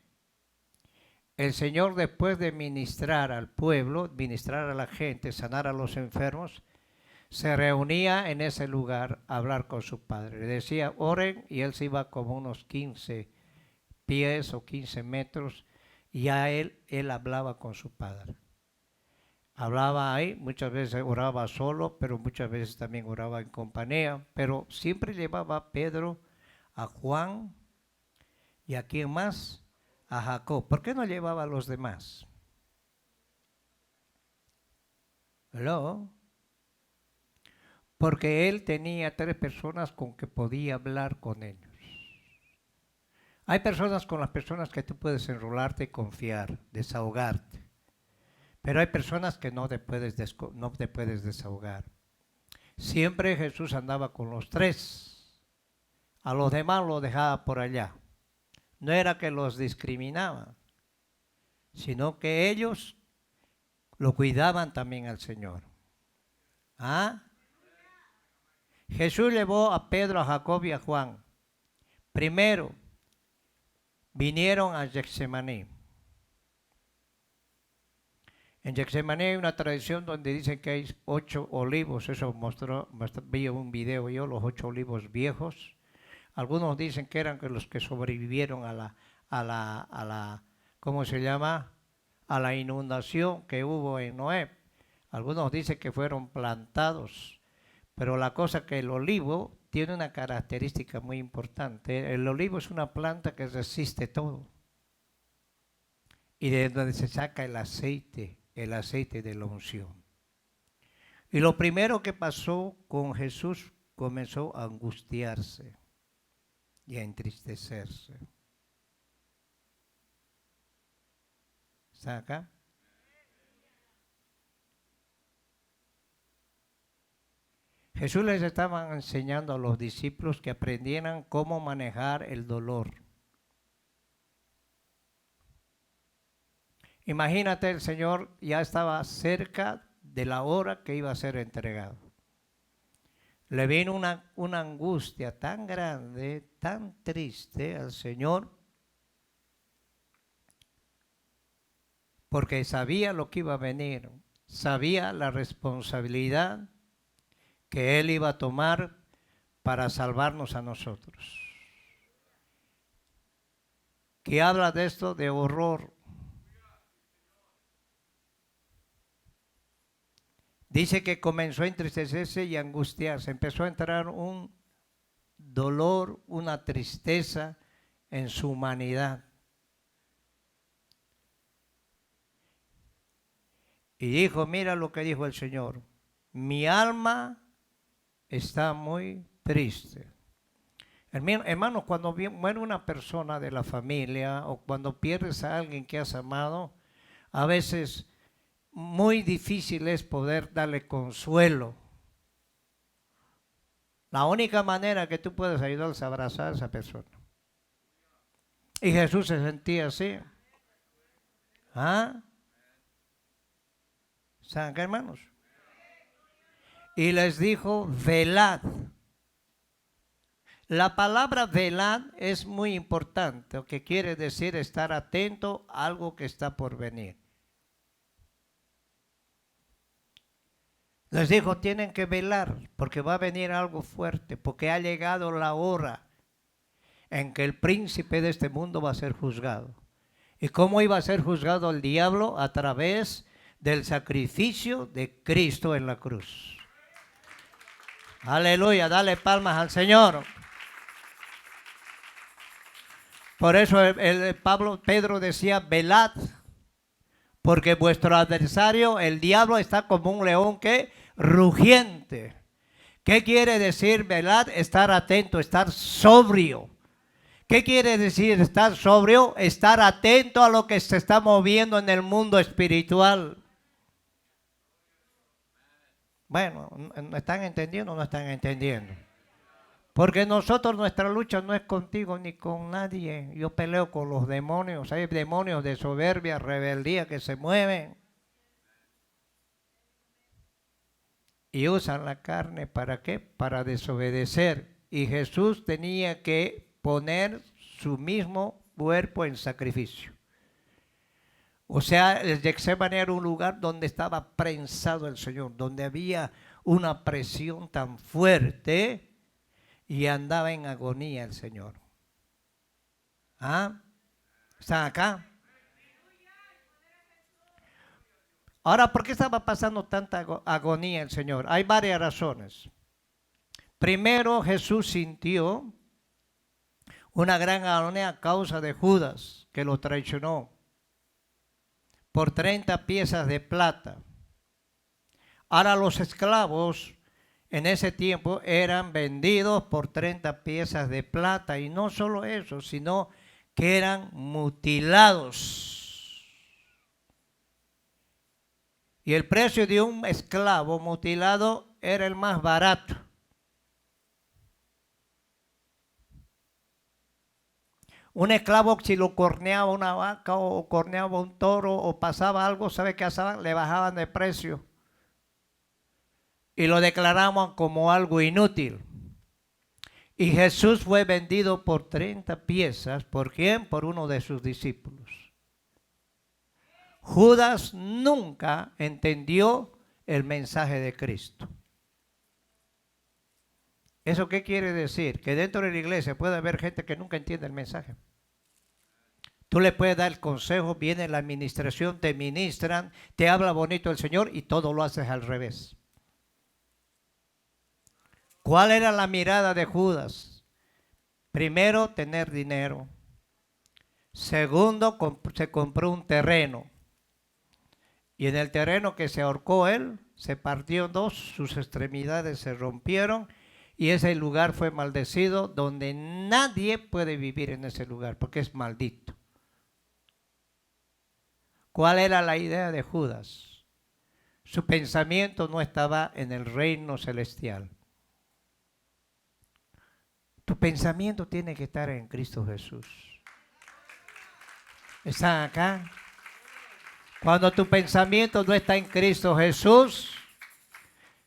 El Señor, después de ministrar al pueblo, ministrar a la gente, sanar a los enfermos, se reunía en ese lugar a hablar con su Padre. Le decía, oren, y Él se iba como unos 15 pies o 15 metros, y a Él hablaba con su Padre. Hablaba ahí, muchas veces oraba solo, pero muchas veces también oraba en compañía, pero siempre llevaba a Pedro, a Juan y a quién más, a Jacob. ¿Por qué no llevaba a los demás? ¿Hello? Porque él tenía 3 personas con que podía hablar con ellos. Hay personas con las personas que tú puedes enrolarte y confiar, desahogarte. Pero hay personas que no te puedes desahogar. Siempre Jesús andaba con los 3. A los demás los dejaba por allá. No era que los discriminaban, sino que ellos lo cuidaban también al Señor. ¿Ah? Jesús llevó a Pedro, a Jacob y a Juan. Primero vinieron a Getsemaní. En Getsemaní hay una tradición donde dicen que hay 8 olivos. Eso vi un video yo, los 8 olivos viejos. Algunos dicen que eran los que sobrevivieron a la, ¿cómo se llama? A la inundación que hubo en Noé. Algunos dicen que fueron plantados. Pero la cosa que el olivo tiene una característica muy importante. El olivo es una planta que resiste todo. Y de donde se saca el aceite de la unción. Y lo primero que pasó con Jesús, comenzó a angustiarse y a entristecerse. ¿Está acá? Jesús les estaba enseñando a los discípulos que aprendieran cómo manejar el dolor. Imagínate, el Señor ya estaba cerca de la hora que iba a ser entregado. Le vino una angustia tan grande, tan triste al Señor, porque sabía lo que iba a venir, sabía la responsabilidad que Él iba a tomar para salvarnos a nosotros. ¿Qué habla de esto? De horror. Dice que comenzó a entristecerse y a angustiarse. Empezó a entrar un dolor, una tristeza en su humanidad. Y dijo, mira lo que dijo el Señor. Mi alma está muy triste. Hermanos, cuando muere una persona de la familia o cuando pierdes a alguien que has amado, a veces muy difícil es poder darle consuelo. La única manera que tú puedes ayudar es abrazar a esa persona. Y Jesús se sentía así. ¿Ah? ¿Saben qué, hermanos? Y les dijo, velad. La palabra velad es muy importante, que quiere decir estar atento a algo que está por venir. Les dijo, tienen que velar porque va a venir algo fuerte, porque ha llegado la hora en que el príncipe de este mundo va a ser juzgado. ¿Y cómo iba a ser juzgado el diablo? A través del sacrificio de Cristo en la cruz. Aleluya, dale palmas al Señor. Por eso Pedro decía, velad, porque vuestro adversario, el diablo, está como un león que rugiente. ¿Qué quiere decir velad? Estar atento, estar sobrio. ¿Qué quiere decir estar sobrio? Estar atento a lo que se está moviendo en el mundo espiritual. Bueno, ¿están entendiendo o no están entendiendo? Porque nuestra lucha no es contigo ni con nadie. Yo peleo con los demonios. Hay demonios de soberbia, rebeldía que se mueven. Y usan la carne, ¿para qué? Para desobedecer. Y Jesús tenía que poner su mismo cuerpo en sacrificio. O sea, el Getsemaní era un lugar donde estaba prensado el Señor, donde había una presión tan fuerte y andaba en agonía el Señor. ¿Ah? ¿Están acá? Ahora, ¿por qué estaba pasando tanta agonía el Señor? Hay varias razones. Primero, Jesús sintió una gran agonía a causa de Judas, que lo traicionó por 30 piezas de plata. Ahora los esclavos en ese tiempo eran vendidos por 30 piezas de plata, y no solo eso, sino que eran mutilados. Y el precio de un esclavo mutilado era el más barato. Un esclavo, si lo corneaba una vaca o corneaba un toro o pasaba algo, ¿sabe qué hacían? Le bajaban de precio y lo declaraban como algo inútil. Y Jesús fue vendido por 30 piezas. ¿Por quién? Por uno de sus discípulos. Judas nunca entendió el mensaje de Cristo. ¿Eso qué quiere decir? Que dentro de la iglesia puede haber gente que nunca entiende el mensaje. Tú le puedes dar el consejo, viene la administración, te ministran, te habla bonito el Señor y todo lo haces al revés. ¿Cuál era la mirada de Judas? Primero, tener dinero. Segundo, se compró un terreno. Y en el terreno que se ahorcó él, se partió en dos, sus extremidades se rompieron y ese lugar fue maldecido, donde nadie puede vivir en ese lugar porque es maldito. ¿Cuál era la idea de Judas? Su pensamiento no estaba en el reino celestial. Tu pensamiento tiene que estar en Cristo Jesús. ¿Están acá? Cuando tu pensamiento no está en Cristo Jesús,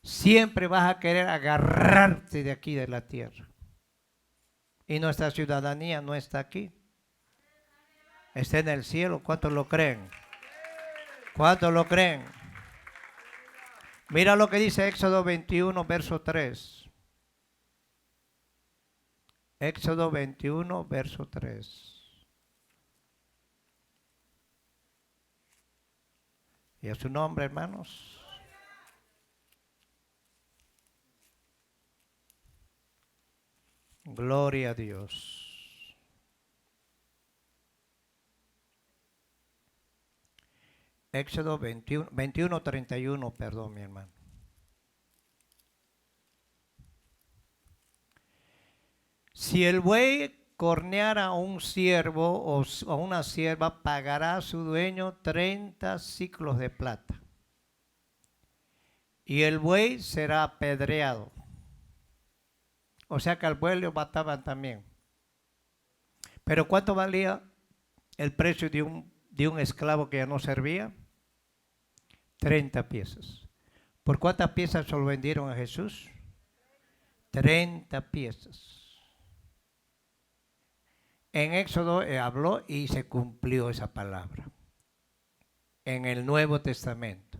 siempre vas a querer agarrarte de aquí de la tierra. Y nuestra ciudadanía no está aquí. Está en el cielo. ¿Cuántos lo creen? ¿Cuántos lo creen? Mira lo que dice Éxodo 21, verso 3. Éxodo 21, verso 3. ¿Y a su nombre, hermanos? Gloria a Dios. Éxodo 21, 31, perdón, mi hermano. Si el buey corneara a un siervo o a una sierva, pagará a su dueño 30 siclos de plata. Y el buey será apedreado. O sea que al buey lo mataban también. Pero ¿cuánto valía el precio de un esclavo que ya no servía? 30 piezas. ¿Por cuántas piezas se lo vendieron a Jesús? 30 piezas. En Éxodo habló y se cumplió esa palabra. En el Nuevo Testamento.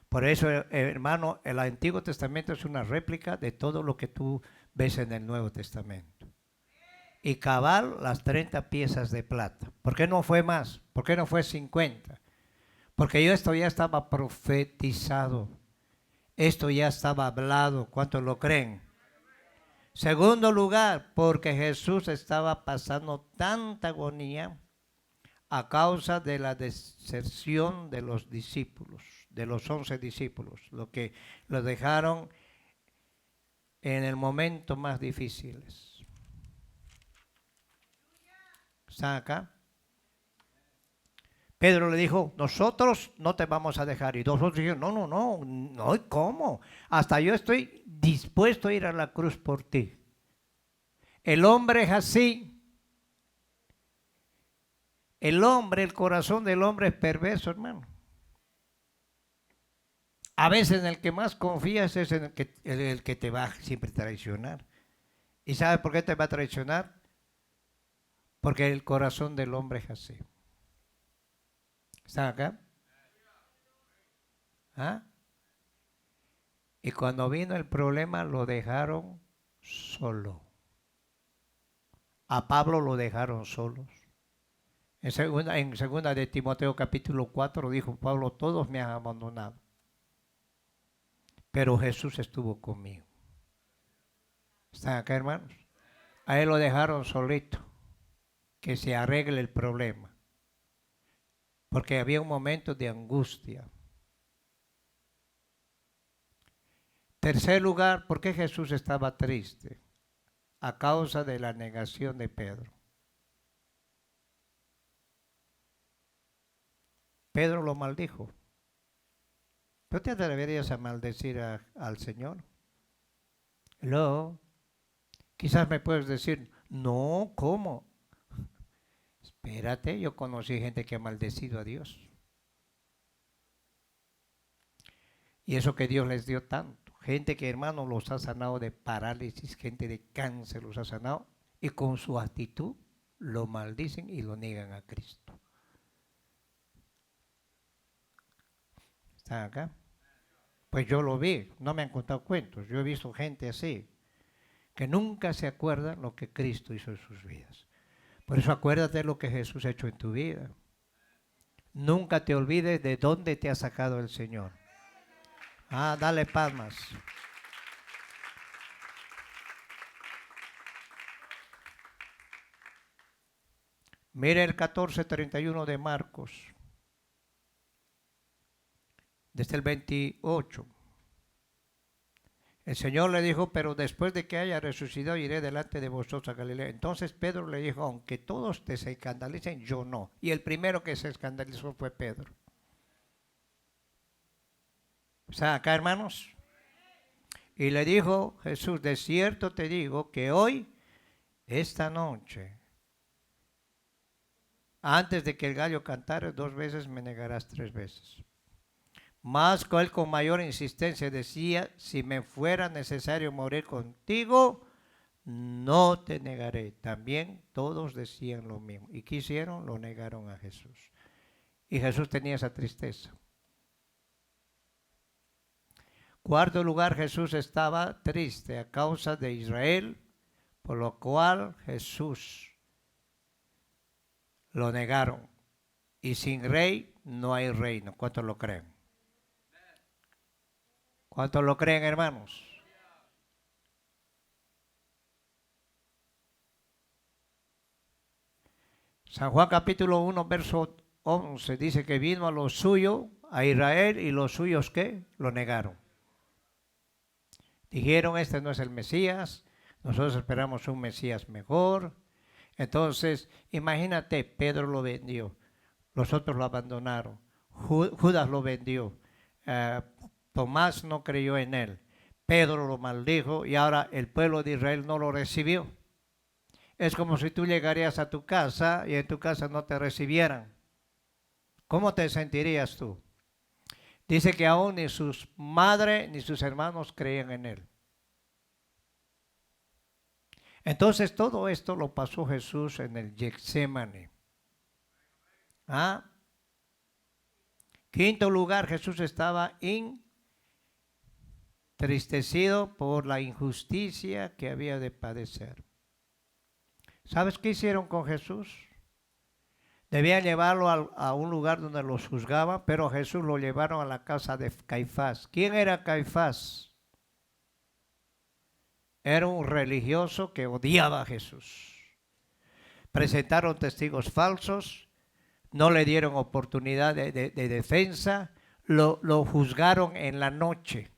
Por eso, hermano, el Antiguo Testamento es una réplica de todo lo que tú ves en el Nuevo Testamento. Y cabal las 30 piezas de plata. ¿Por qué no fue más? ¿Por qué no fue 50? Porque esto ya estaba profetizado. Esto ya estaba hablado. ¿Cuántos lo creen? Segundo lugar, porque Jesús estaba pasando tanta agonía a causa de la deserción de los discípulos, de los 11 discípulos, lo que los dejaron en el momento más difíciles. ¿Están acá? Pedro le dijo, nosotros no te vamos a dejar. Y los otros dijeron, no, ¿cómo? Hasta yo estoy dispuesto a ir a la cruz por ti. El hombre es así. El corazón del hombre es perverso, hermano. A veces en el que más confías es en el que te va a siempre traicionar. ¿Y sabes por qué te va a traicionar? Porque el corazón del hombre es así. ¿Están acá? ¿Ah? Y cuando vino el problema lo dejaron solo. A Pablo lo dejaron solos. En segunda de Timoteo capítulo 4 dijo Pablo, todos me han abandonado, pero Jesús estuvo conmigo. ¿Están acá, hermanos? A él lo dejaron solito, que se arregle el problema, porque había un momento de angustia. Tercer lugar, ¿por qué Jesús estaba triste? A causa de la negación de Pedro. Pedro lo maldijo. ¿Tú te atreverías a maldecir al Señor? No. Quizás me puedes decir, no, ¿cómo? Espérate, yo conocí gente que ha maldecido a Dios. Y eso que Dios les dio tanto. Gente que, hermano, los ha sanado de parálisis, gente de cáncer los ha sanado. Y con su actitud lo maldicen y lo niegan a Cristo. ¿Están acá? Pues yo lo vi, no me han contado cuentos. Yo he visto gente así, que nunca se acuerdan lo que Cristo hizo en sus vidas. Por eso acuérdate de lo que Jesús ha hecho en tu vida. Nunca te olvides de dónde te ha sacado el Señor. Dale palmas. Mire el 14:31 de Marcos, desde el 28. El Señor le dijo, pero después de que haya resucitado iré delante de vosotros a Galilea. Entonces Pedro le dijo, aunque todos te se escandalicen, yo no. Y el primero que se escandalizó fue Pedro. ¿Están acá, hermanos? Y le dijo Jesús, de cierto te digo que hoy, esta noche, antes de que el gallo cantare, 2 veces me negarás 3 veces. Más que él con mayor insistencia decía, si me fuera necesario morir contigo, no te negaré. También todos decían lo mismo. ¿Y qué hicieron? Lo negaron a Jesús. Y Jesús tenía esa tristeza. Cuarto lugar, Jesús estaba triste a causa de Israel, por lo cual Jesús lo negaron. Y sin rey no hay reino. ¿Cuántos lo creen? ¿Cuántos lo creen, hermanos? San Juan capítulo 1, verso 11 dice que vino a lo suyo, a Israel, y los suyos, ¿qué? Lo negaron. Dijeron, este no es el Mesías, nosotros esperamos un Mesías mejor. Entonces, imagínate, Pedro lo vendió, los otros lo abandonaron, Judas lo vendió, Tomás no creyó en él, Pedro lo maldijo y ahora el pueblo de Israel no lo recibió. Es como si tú llegarías a tu casa y en tu casa no te recibieran. ¿Cómo te sentirías tú? Dice que aún ni sus madres ni sus hermanos creían en él. Entonces todo esto lo pasó Jesús en el Getsemaní. Quinto lugar, Jesús estaba entristecido por la injusticia que había de padecer. ¿Sabes qué hicieron con Jesús? Debían llevarlo a un lugar donde los juzgaban, pero Jesús lo llevaron a la casa de Caifás. ¿Quién era Caifás? Era un religioso que odiaba a Jesús. Presentaron testigos falsos, no le dieron oportunidad de defensa, lo juzgaron en la noche.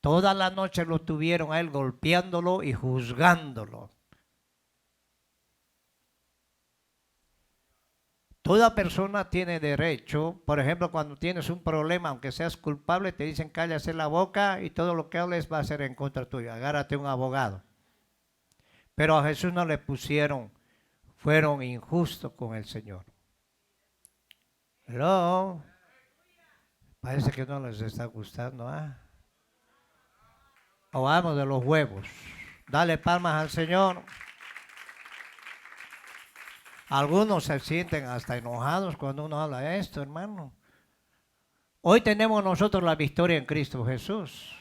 Toda la noche lo tuvieron a él golpeándolo y juzgándolo. Toda persona tiene derecho, por ejemplo, cuando tienes un problema, aunque seas culpable, te dicen cállate la boca y todo lo que hables va a ser en contra tuya. Agárrate un abogado. Pero a Jesús no le pusieron, fueron injustos con el Señor. Hello. Parece que no les está gustando, O vamos de los huevos. Dale palmas al Señor. Algunos se sienten hasta enojados cuando uno habla de esto, hermano. Hoy tenemos nosotros la victoria en Cristo Jesús.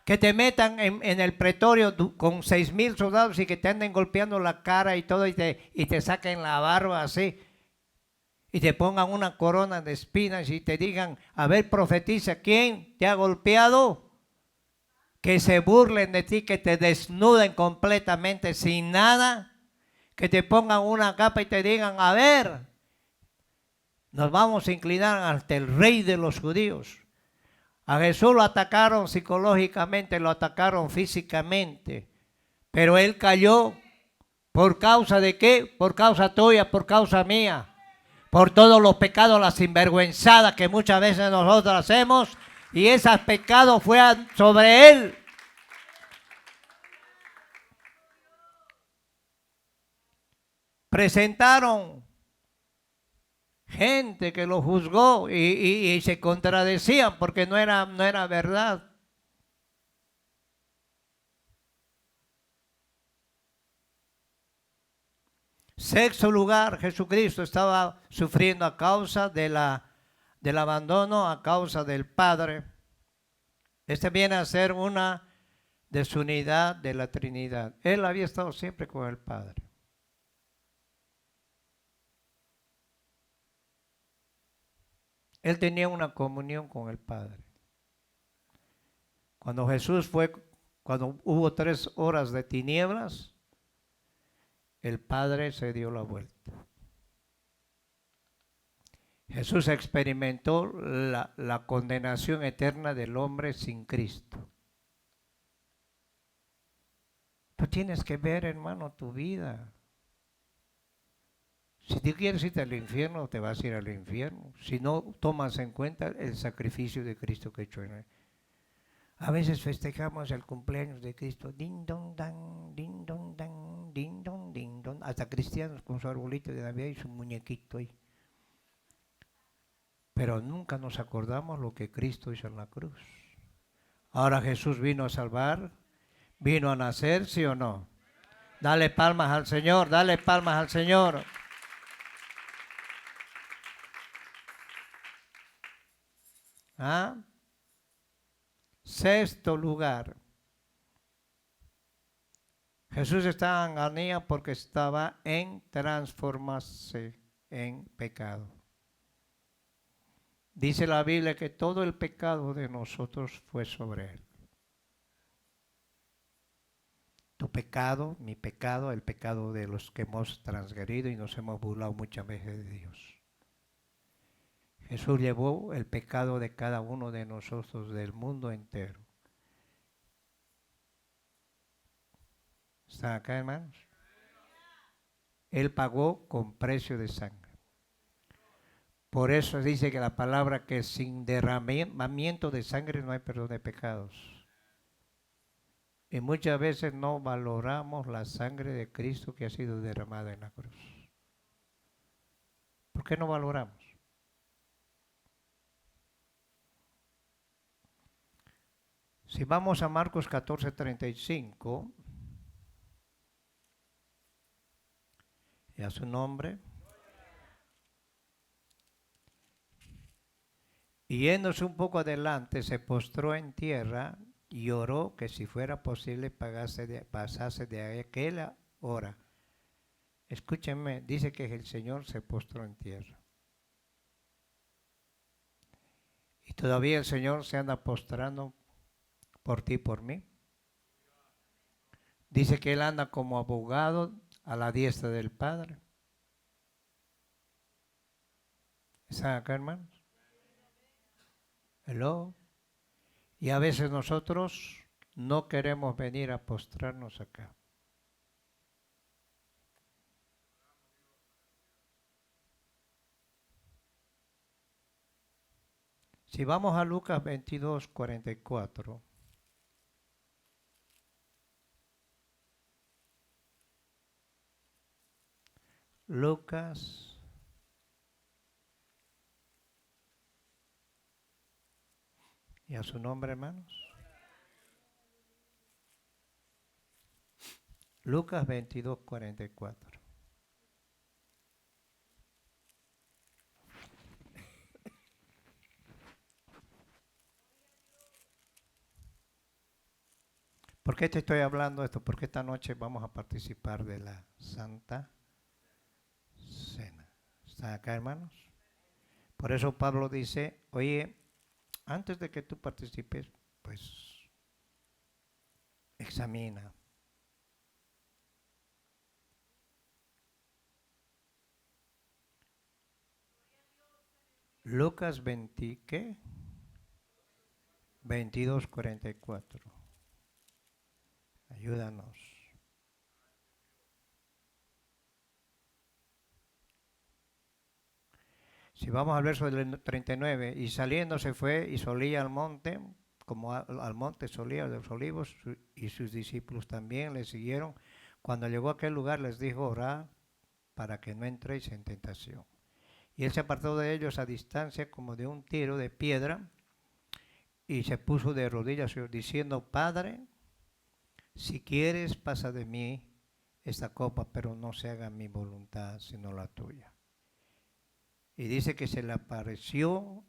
Que te metan en el pretorio con 6,000 soldados y que te anden golpeando la cara y todo y te saquen la barba así y te pongan una corona de espinas y te digan, a ver, profetiza, ¿quién te ha golpeado? Que se burlen de ti, que te desnuden completamente sin nada, que te pongan una capa y te digan, a ver, nos vamos a inclinar ante el rey de los judíos. A Jesús lo atacaron psicológicamente, lo atacaron físicamente, pero él cayó. ¿Por causa de qué? Por causa tuya, por causa mía, por todos los pecados, las sinvergüenzadas que muchas veces nosotros hacemos, y esos pecados fueron sobre él. Presentaron gente que lo juzgó y se contradecían porque no era verdad. Sexto lugar, Jesucristo estaba sufriendo a causa del abandono, a causa del Padre. Este viene a ser una desunidad de la Trinidad. Él había estado siempre con el Padre. Él tenía una comunión con el Padre. Cuando cuando hubo 3 horas de tinieblas, el Padre se dio la vuelta. Jesús experimentó la condenación eterna del hombre sin Cristo. Tú tienes que ver, hermano, tu vida. Si tú quieres irte al infierno, te vas a ir al infierno. Si no tomas en cuenta el sacrificio de Cristo que hecho en él. A veces festejamos el cumpleaños de Cristo. Din, don, dan, din, don, dan, din, don, din, don. Hasta cristianos con su arbolito de Navidad y su muñequito ahí. Pero nunca nos acordamos lo que Cristo hizo en la cruz. Ahora Jesús vino a salvar, vino a nacer, ¿sí o no? Dale palmas al Señor, dale palmas al Señor. ¿Ah? Sexto lugar. Jesús estaba en agonía porque estaba en transformarse en pecado. Dice la Biblia que todo el pecado de nosotros fue sobre él. Tu pecado, mi pecado, el pecado de los que hemos transgredido y nos hemos burlado muchas veces de Dios. Jesús llevó el pecado de cada uno de nosotros, del mundo entero. ¿Están acá, hermanos? Él pagó con precio de sangre. Por eso dice que la palabra que sin derramamiento de sangre no hay perdón de pecados. Y muchas veces no valoramos la sangre de Cristo que ha sido derramada en la cruz. ¿Por qué no valoramos? Si vamos a Marcos 14:35, y a su nombre, y yéndose un poco adelante, se postró en tierra y oró que si fuera posible pasase de aquella hora. Escúchenme, dice que el Señor se postró en tierra. Y todavía el Señor se anda postrando por ti y por mí. Dice que Él anda como abogado a la diestra del Padre. ¿Están acá, hermanos? Hello. Y a veces nosotros no queremos venir a postrarnos acá. Si vamos a Lucas 22:44. Lucas y a su nombre, hermanos. Lucas 22:44. ¿Por qué te estoy hablando esto? Porque esta noche vamos a participar de la Santa Cena. ¿Están acá, hermanos? Por eso Pablo dice, oye, antes de que tú participes, pues examina. Lucas 20, ¿qué? 22:44. Ayúdanos. Si vamos al verso del 39, y saliendo se fue y solía al monte, como al monte solía de los olivos, y sus discípulos también le siguieron. Cuando llegó a aquel lugar les dijo, orad para que no entréis en tentación. Y él se apartó de ellos a distancia como de un tiro de piedra y se puso de rodillas diciendo, Padre, si quieres pasa de mí esta copa, pero no se haga mi voluntad sino la tuya. Y dice que se le apareció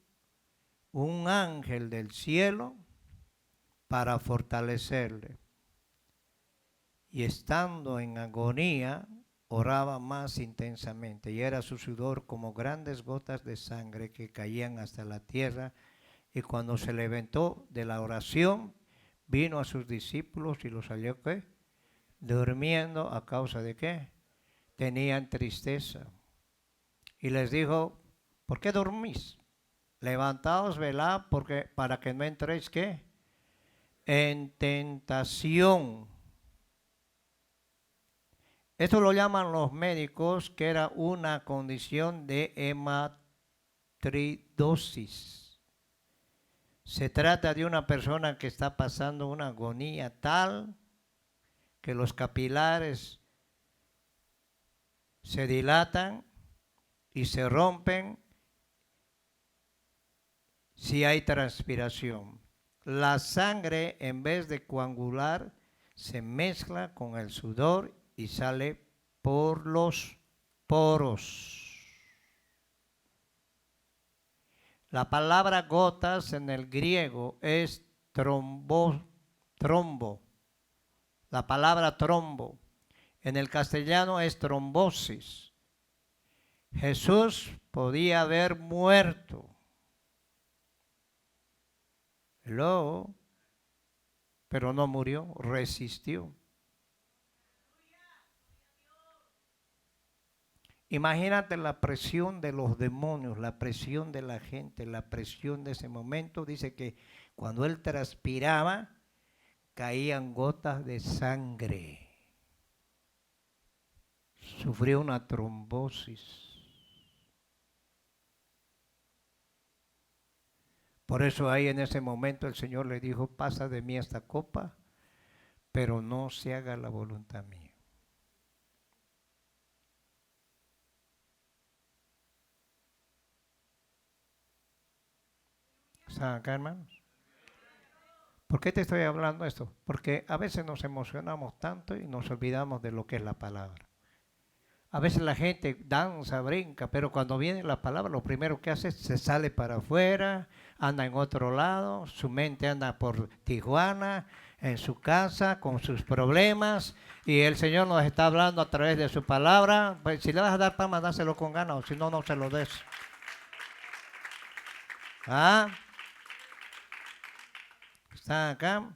un ángel del cielo para fortalecerle. Y estando en agonía, oraba más intensamente, y era su sudor como grandes gotas de sangre que caían hasta la tierra. Y cuando se levantó de la oración, vino a sus discípulos y los halló ¿qué? Durmiendo. ¿A causa de qué? Tenían tristeza. Y les dijo, ¿por qué dormís? Levantaos, velad, porque para que no entréis ¿qué? En tentación. Esto lo llaman los médicos que era una condición de hematridosis. Se trata de una persona que está pasando una agonía tal que los capilares se dilatan y se rompen si hay transpiración. La sangre, en vez de coagular, se mezcla con el sudor y sale por los poros. La palabra gotas en el griego es trombo. La palabra trombo. En el castellano es trombosis. Jesús podía haber muerto. Luego, pero no murió, resistió. Imagínate la presión de los demonios, la presión de la gente, la presión de ese momento. Dice que cuando él transpiraba, caían gotas de sangre. Sufrió una trombosis. Por eso ahí en ese momento el Señor le dijo, pasa de mí esta copa, pero no se haga la voluntad mía. ¿Están acá, hermanos? ¿Por qué te estoy hablando esto? Porque a veces nos emocionamos tanto y nos olvidamos de lo que es la palabra. A veces la gente danza, brinca, pero cuando viene la palabra, lo primero que hace es se sale para afuera, anda en otro lado, su mente anda por Tijuana, en su casa, con sus problemas, y el Señor nos está hablando a través de su palabra. Pues si le vas a dar pan, dáselo con ganas, o si no, no se lo des. ¿Ah? ¿Están acá?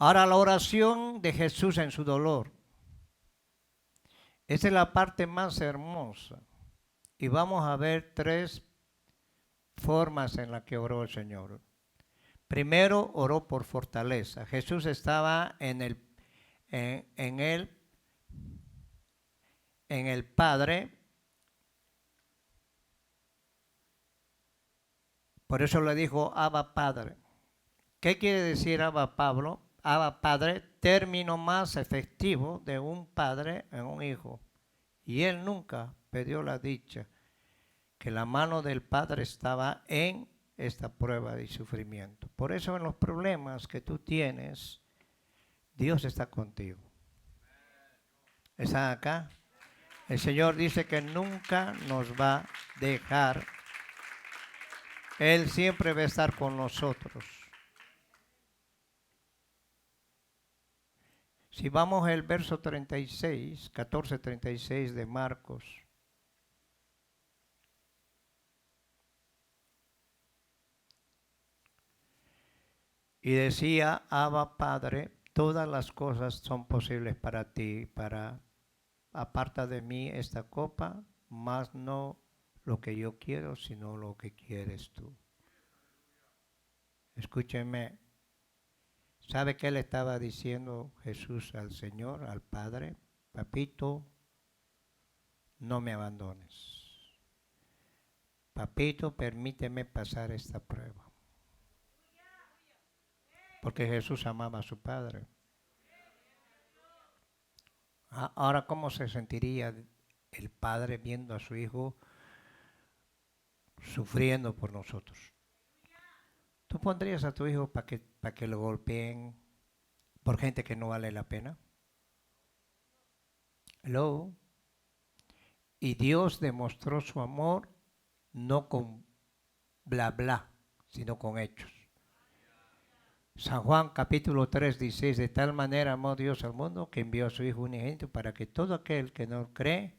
Ahora la oración de Jesús en su dolor. Esa es la parte más hermosa. Y vamos a ver tres formas en las que oró el Señor. Primero, oró por fortaleza. Jesús estaba en el Padre. Por eso le dijo Abba Padre. ¿Qué quiere decir Abba Pablo? Abba Padre, término más efectivo de un padre en un hijo. Y él nunca perdió la dicha que la mano del Padre estaba en esta prueba de sufrimiento. Por eso en los problemas que tú tienes, Dios está contigo. ¿Están acá? El Señor dice que nunca nos va a dejar Él siempre va a estar con nosotros. Si vamos al verso 36, 14:36 de Marcos. Y decía, Abba Padre, todas las cosas son posibles para ti, aparta de mí esta copa, mas no lo que yo quiero, sino lo que quieres tú. Escúchenme, ¿sabe qué le estaba diciendo Jesús al Señor, al Padre? Papito, no me abandones. Papito, permíteme pasar esta prueba. Porque Jesús amaba a su Padre. Ahora, ¿cómo se sentiría el Padre viendo a su Hijo sufriendo por nosotros? ¿Tú pondrías a tu hijo para que lo golpeen por gente que no vale la pena? Hello. Y Dios demostró su amor no con bla bla, sino con hechos. San Juan capítulo 3, 16, de tal manera amó Dios al mundo que envió a su Hijo unigénito para que todo aquel que no cree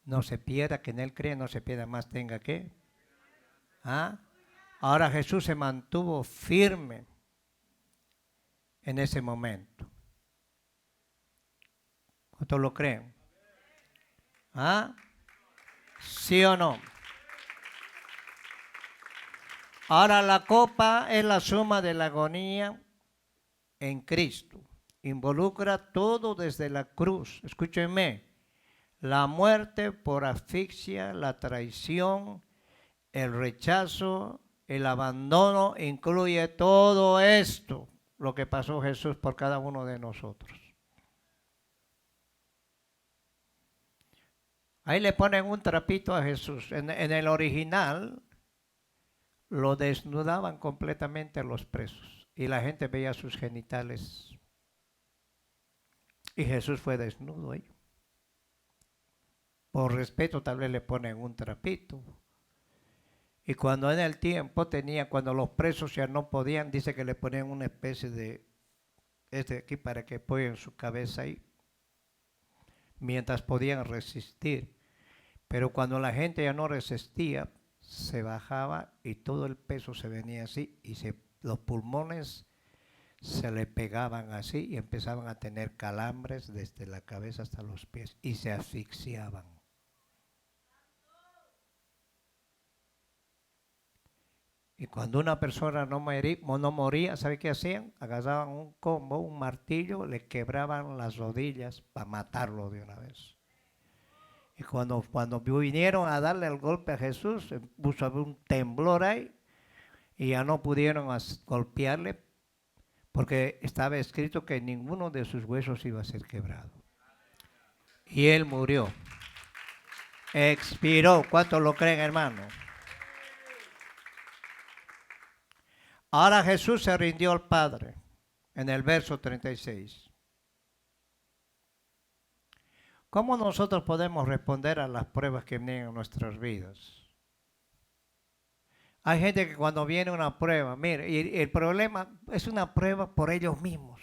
no se pierda, que en Él cree no se pierda, más tenga que. Ahora Jesús se mantuvo firme en ese momento. ¿Cuántos lo creen? ¿Sí o no? Ahora la copa es la suma de la agonía en Cristo. Involucra todo desde la cruz. Escúchenme. La muerte por asfixia, la traición, el rechazo, el abandono, incluye todo esto, lo que pasó Jesús por cada uno de nosotros. Ahí le ponen un trapito a Jesús. En el original lo desnudaban completamente a los presos y la gente veía sus genitales. Y Jesús fue desnudo ahí. Por respeto tal vez le ponen un trapito. Y cuando en el tiempo cuando los presos ya no podían, dice que le ponían una especie de aquí para que apoyen su cabeza ahí, mientras podían resistir. Pero cuando la gente ya no resistía, se bajaba y todo el peso se venía así y los pulmones se le pegaban así y empezaban a tener calambres desde la cabeza hasta los pies y se asfixiaban. Y cuando una persona no moría, ¿sabe qué hacían? Agarraban un combo, un martillo, le quebraban las rodillas para matarlo de una vez. Y cuando vinieron a darle el golpe a Jesús, puso un temblor ahí y ya no pudieron golpearle porque estaba escrito que ninguno de sus huesos iba a ser quebrado. Y él murió. Expiró. ¿Cuántos lo creen, hermano? Ahora Jesús se rindió al Padre en el verso 36. ¿Cómo nosotros podemos responder a las pruebas que vienen en nuestras vidas? Hay gente que cuando viene una prueba, mire, y el problema es una prueba por ellos mismos.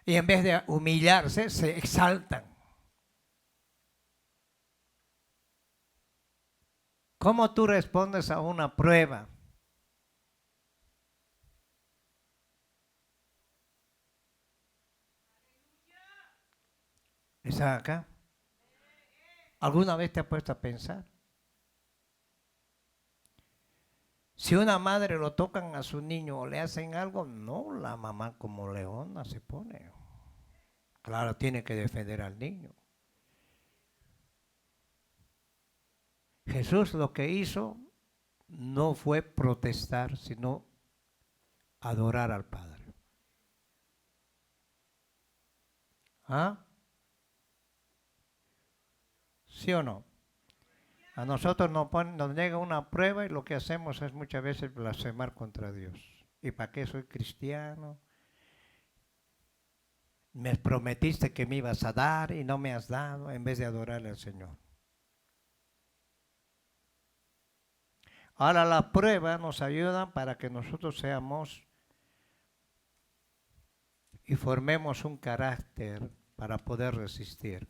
Y en vez de humillarse, se exaltan. ¿Cómo tú respondes a una prueba? ¿Está acá? ¿Alguna vez te has puesto a pensar? Si una madre lo tocan a su niño o le hacen algo, no, la mamá como leona se pone. Claro, tiene que defender al niño. Jesús lo que hizo no fue protestar, sino adorar al Padre. ¿Sí o no? A nosotros nos llega una prueba y lo que hacemos es muchas veces blasfemar contra Dios. ¿Y para qué soy cristiano? Me prometiste que me ibas a dar y no me has dado en vez de adorarle al Señor. Ahora las pruebas nos ayudan para que nosotros seamos y formemos un carácter para poder resistir.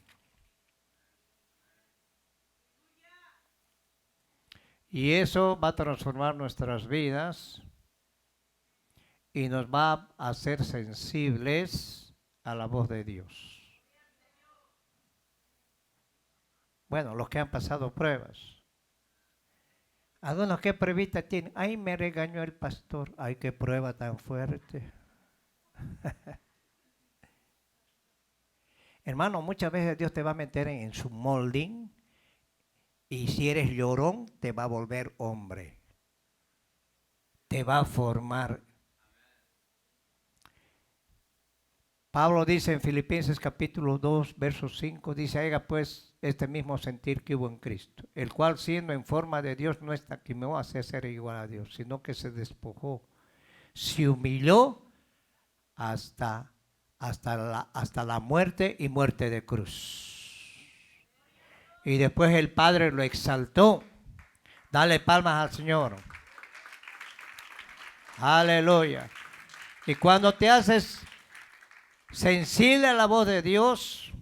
Y eso va a transformar nuestras vidas y nos va a hacer sensibles a la voz de Dios. Bueno, los que han pasado pruebas. Algunos que pruebita tienen. Ay, me regañó el pastor. Ay, qué prueba tan fuerte. Hermano, muchas veces Dios te va a meter en su molding y si eres llorón te va a volver hombre. Te va a formar. Pablo dice en Filipenses capítulo 2, verso 5, dice, haga pues este mismo sentir que hubo en Cristo, el cual siendo en forma de Dios no escatimó a ser igual a Dios, sino que se despojó, se humilló hasta la muerte y muerte de cruz. Y después el Padre lo exaltó. Dale palmas al Señor. Aleluya. Y cuando te haces sensible a la voz de Dios,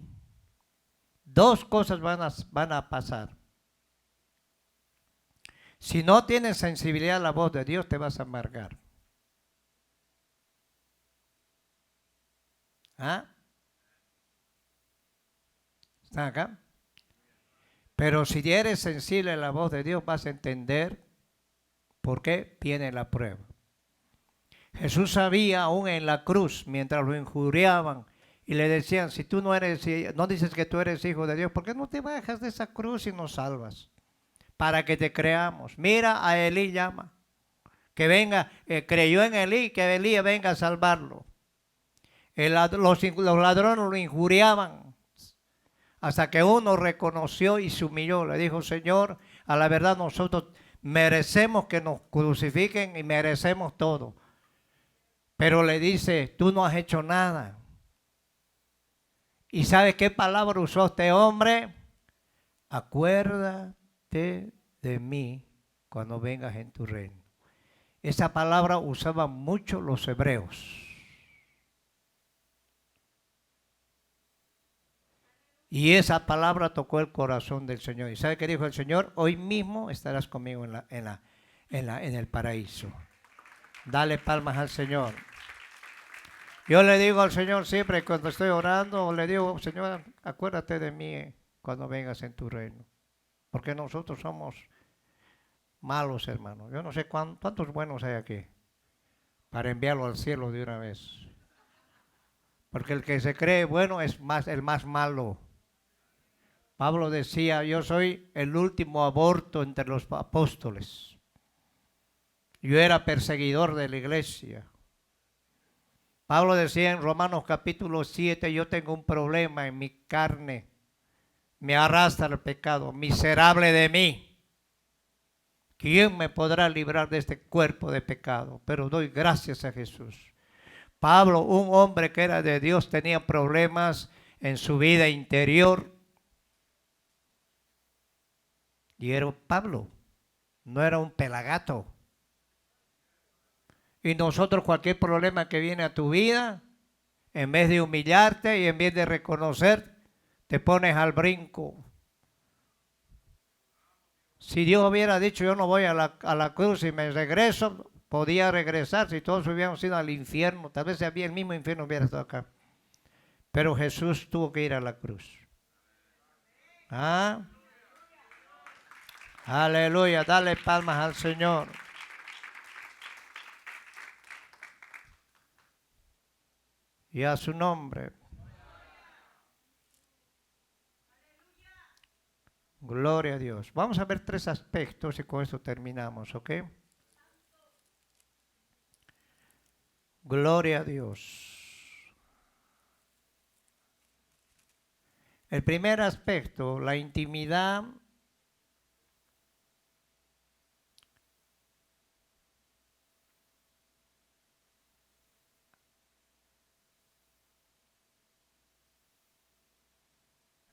dos cosas van a pasar. Si no tienes sensibilidad a la voz de Dios, te vas a amargar. ¿Ah? ¿Están acá? Pero si eres sensible a la voz de Dios, vas a entender por qué viene la prueba. Jesús sabía aún en la cruz, mientras lo injuriaban y le decían, si tú no dices que tú eres hijo de Dios, ¿por qué no te bajas de esa cruz y nos salvas? Para que te creamos. Mira a Elí, llama. Que venga, creyó en Elí, que Elí venga a salvarlo. Los ladrones lo injuriaban hasta que uno reconoció y se humilló. Le dijo, Señor, a la verdad nosotros merecemos que nos crucifiquen y merecemos todo. Pero le dice, tú no has hecho nada. ¿Y sabes qué palabra usó este hombre? Acuérdate de mí cuando vengas en tu reino. Esa palabra usaban mucho los hebreos. Y esa palabra tocó el corazón del Señor. ¿Y sabe qué dijo el Señor? Hoy mismo estarás conmigo en el paraíso. Dale palmas al Señor. Yo le digo al Señor siempre cuando estoy orando, le digo, Señor, acuérdate de mí cuando vengas en tu reino. Porque nosotros somos malos, hermanos. Yo no sé cuántos buenos hay aquí para enviarlo al cielo de una vez. Porque el que se cree bueno es el más malo. Pablo decía, yo soy el último aborto entre los apóstoles. Yo era perseguidor de la iglesia. Pablo decía en Romanos capítulo 7, yo tengo un problema en mi carne. Me arrastra el pecado, miserable de mí. ¿Quién me podrá librar de este cuerpo de pecado? Pero doy gracias a Jesús. Pablo, un hombre que era de Dios, tenía problemas en su vida interior. Y era Pablo, no era un pelagato. Y nosotros cualquier problema que viene a tu vida, en vez de humillarte y en vez de reconocer, te pones al brinco. Si Dios hubiera dicho yo no voy a la cruz y me regreso, podía regresar si todos hubiéramos ido al infierno. Tal vez el mismo infierno hubiera estado acá. Pero Jesús tuvo que ir a la cruz. ¿Ah? Aleluya, dale palmas al Señor. Y a su nombre. Gloria a Dios. Vamos a ver 3 aspectos y con eso terminamos, ¿ok? Gloria a Dios. El primer aspecto, la intimidad.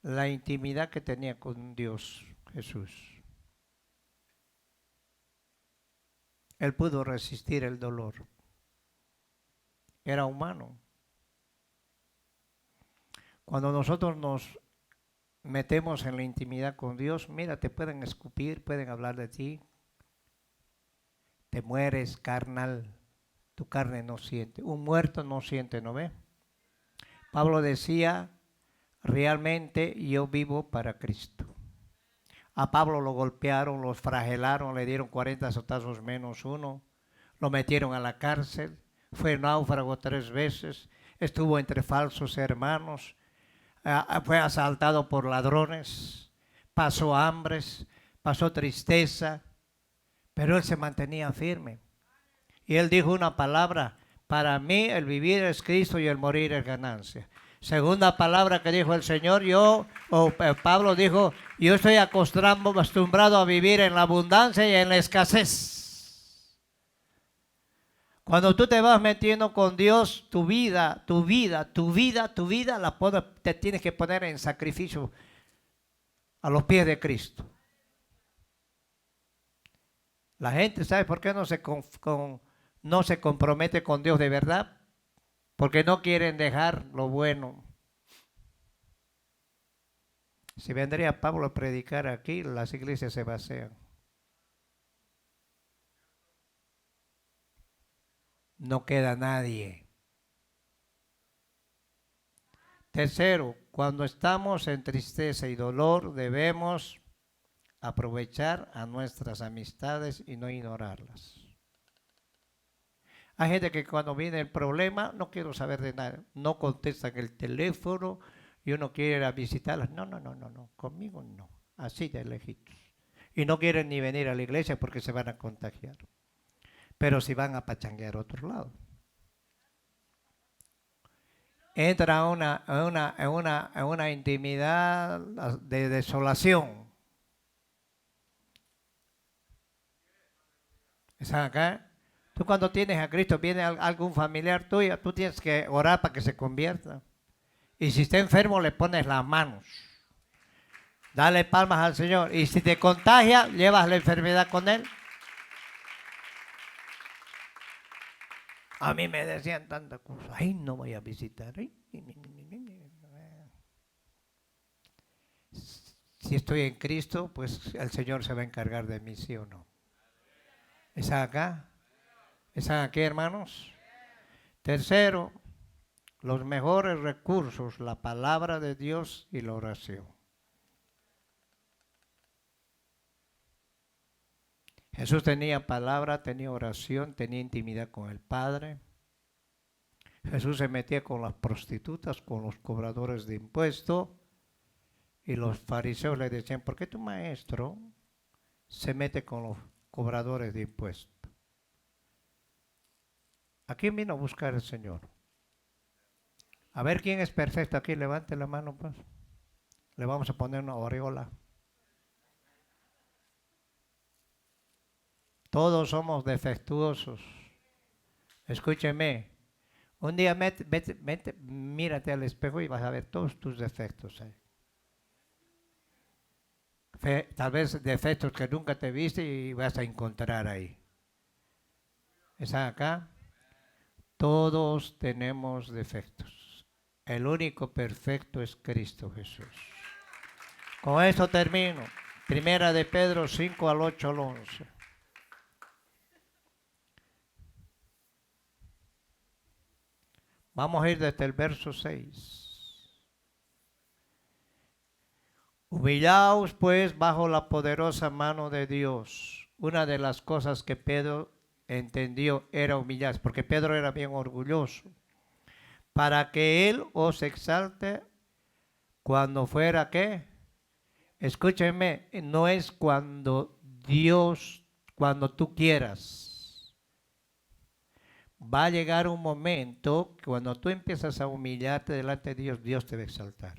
La intimidad que tenía con Dios, Jesús. Él pudo resistir el dolor. Era humano. Cuando nosotros nos metemos en la intimidad con Dios, mira, te pueden escupir, pueden hablar de ti. Te mueres carnal, tu carne no siente. Un muerto no siente, ¿no ve? Pablo decía, realmente yo vivo para Cristo. A Pablo lo golpearon, los flagelaron, le dieron 40 azotazos menos uno, lo metieron a la cárcel, fue náufrago 3 veces, estuvo entre falsos hermanos, fue asaltado por ladrones, pasó hambres, pasó tristeza, pero él se mantenía firme. Y él dijo una palabra, para mí el vivir es Cristo y el morir es ganancia. Segunda palabra que dijo el Señor, Pablo dijo, yo estoy acostumbrado a vivir en la abundancia y en la escasez. Cuando tú te vas metiendo con Dios, tu vida, te tienes que poner en sacrificio a los pies de Cristo. La gente, ¿sabe por qué no se compromete con Dios de verdad? Porque no quieren dejar lo bueno. Si vendría Pablo a predicar aquí, las iglesias se vacían. No queda nadie. Tercero, cuando estamos en tristeza y dolor, debemos aprovechar a nuestras amistades y no ignorarlas. Hay gente que cuando viene el problema, no quiero saber de nada, no contestan el teléfono y uno quiere ir a visitarlas. No, conmigo no, así de lejitos. Y no quieren ni venir a la iglesia porque se van a contagiar. Pero si van a pachanguear a otro lado. Entra en una intimidad de desolación. ¿Están acá? Tú cuando tienes a Cristo, viene algún familiar tuyo, tú tienes que orar para que se convierta. Y si está enfermo, le pones las manos. Dale palmas al Señor. Y si te contagia, llevas la enfermedad con él. A mí me decían tantas cosas. Ay, no voy a visitar. Si estoy en Cristo, pues el Señor se va a encargar de mí, ¿sí o no? ¿Están acá? ¿Están aquí, hermanos? Tercero, los mejores recursos, la palabra de Dios y la oración. Jesús tenía palabra, tenía oración, tenía intimidad con el Padre. Jesús se metía con las prostitutas, con los cobradores de impuestos. Y los fariseos le decían, ¿por qué tu maestro se mete con los cobradores de impuestos? ¿A quién vino a buscar el Señor? A ver quién es perfecto aquí, levante la mano, pues. Le vamos a poner una aureola. Todos somos defectuosos. Escúcheme. Un día mírate al espejo y vas a ver todos tus defectos ahí. Tal vez defectos que nunca te viste y vas a encontrar ahí. ¿Están acá? Todos tenemos defectos. El único perfecto es Cristo Jesús. Con esto termino. Primera de Pedro 5 al 8 al 11. Vamos a ir desde el verso 6. Humillaos pues bajo la poderosa mano de Dios. Una de las cosas que Pedro entendió era humillarse, porque Pedro era bien orgulloso, para que Él os exalte cuando fuera ¿qué? Escúchenme, no es cuando tú quieras. Va a llegar un momento que cuando tú empiezas a humillarte delante de Dios, Dios te va a exaltar.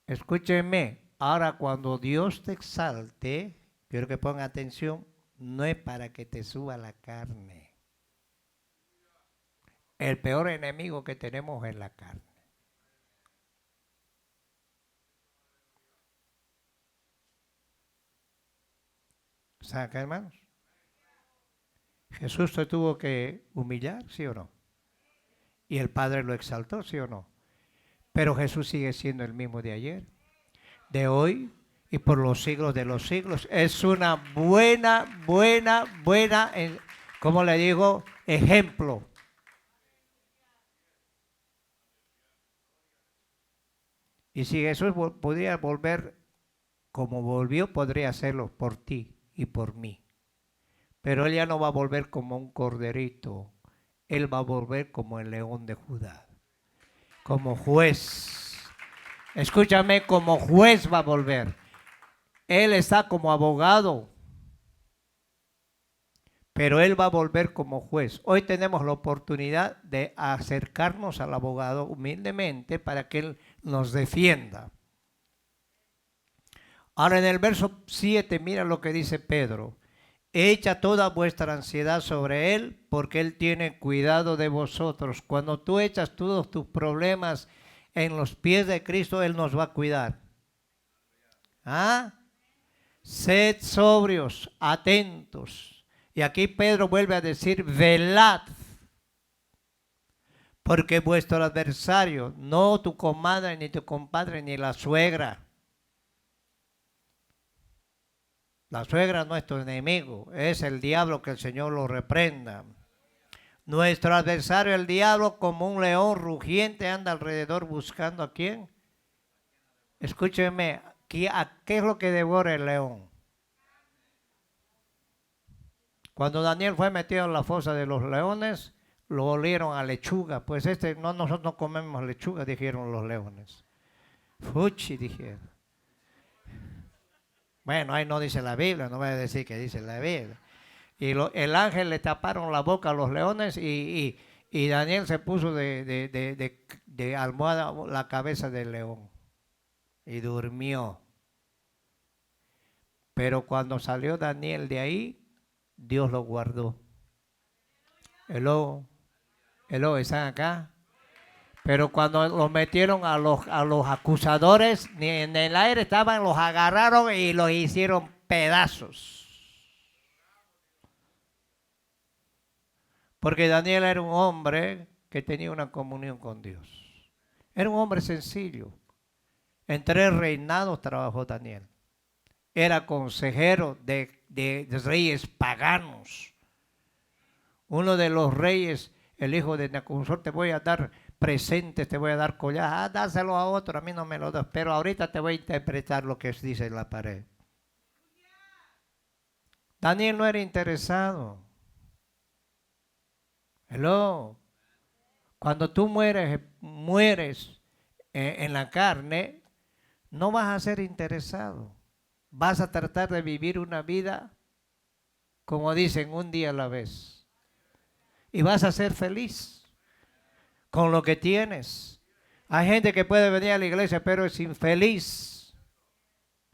Escúchenme, ahora cuando Dios te exalte, quiero que pongan atención, no es para que te suba la carne. El peor enemigo que tenemos es la carne. ¿Saben acá, hermanos? Jesús se tuvo que humillar, ¿sí o no? Y el Padre lo exaltó, ¿sí o no? Pero Jesús sigue siendo el mismo de ayer, de hoy y por los siglos de los siglos. Es una buena, ¿cómo le digo? Ejemplo. Y si Jesús pudiera volver como volvió, podría hacerlo por ti y por mí. Pero Él ya no va a volver como un corderito. Él va a volver como el león de Judá. Como juez. Escúchame, como juez va a volver. Él está como abogado. Pero Él va a volver como juez. Hoy tenemos la oportunidad de acercarnos al abogado humildemente para que Él nos defienda. Ahora en el verso 7, mira lo que dice Pedro. Echa toda vuestra ansiedad sobre Él, porque Él tiene cuidado de vosotros. Cuando tú echas todos tus problemas en los pies de Cristo, Él nos va a cuidar. ¿Ah? Sed sobrios, atentos. Y aquí Pedro vuelve a decir, velad. Porque vuestro adversario, no tu comadre, ni tu compadre, ni la suegra. La suegra no es tu enemigo, es el diablo, que el Señor lo reprenda. Nuestro adversario, el diablo, como un león rugiente, anda alrededor buscando ¿a quién? Escúcheme, ¿qué es lo que devora el león? Cuando Daniel fue metido en la fosa de los leones, lo olieron a lechuga. Pues nosotros no comemos lechuga, dijeron los leones. Fuchi, dijeron. Bueno, ahí no dice la Biblia, no voy a decir que dice la Biblia. Y el ángel le taparon la boca a los leones y Daniel se puso de almohada la cabeza del león y durmió. Pero cuando salió Daniel de ahí, Dios lo guardó. Hello, ¿están acá? Pero cuando los metieron a los acusadores, ni en el aire estaban, los agarraron y los hicieron pedazos. Porque Daniel era un hombre que tenía una comunión con Dios. Era un hombre sencillo. En 3 reinados trabajó Daniel. Era consejero de reyes paganos. Uno de los reyes, el hijo de Nabucodonosor, te voy a dar presentes, te voy a dar collares. Dáselo a otro, a mí no me lo das. Pero ahorita te voy a interpretar lo que dice en la pared. Daniel no era interesado. Hello. Cuando tú mueres en la carne, no vas a ser interesado. Vas a tratar de vivir una vida, como dicen, un día a la vez. Y vas a ser feliz con lo que tienes. Hay gente que puede venir a la iglesia, pero es infeliz.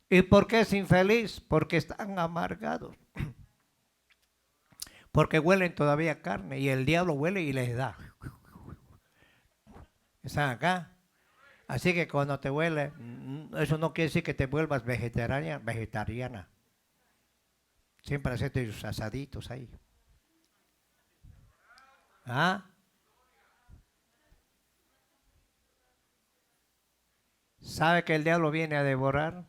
¿Y por qué es infeliz? Porque están amargados. Porque huelen todavía carne y el diablo huele y les da. ¿Están acá? Así que cuando te huele, eso no quiere decir que te vuelvas vegetariana. Siempre haces tus asaditos ahí. ¿Ah? ¿Sabe que el diablo viene a devorar?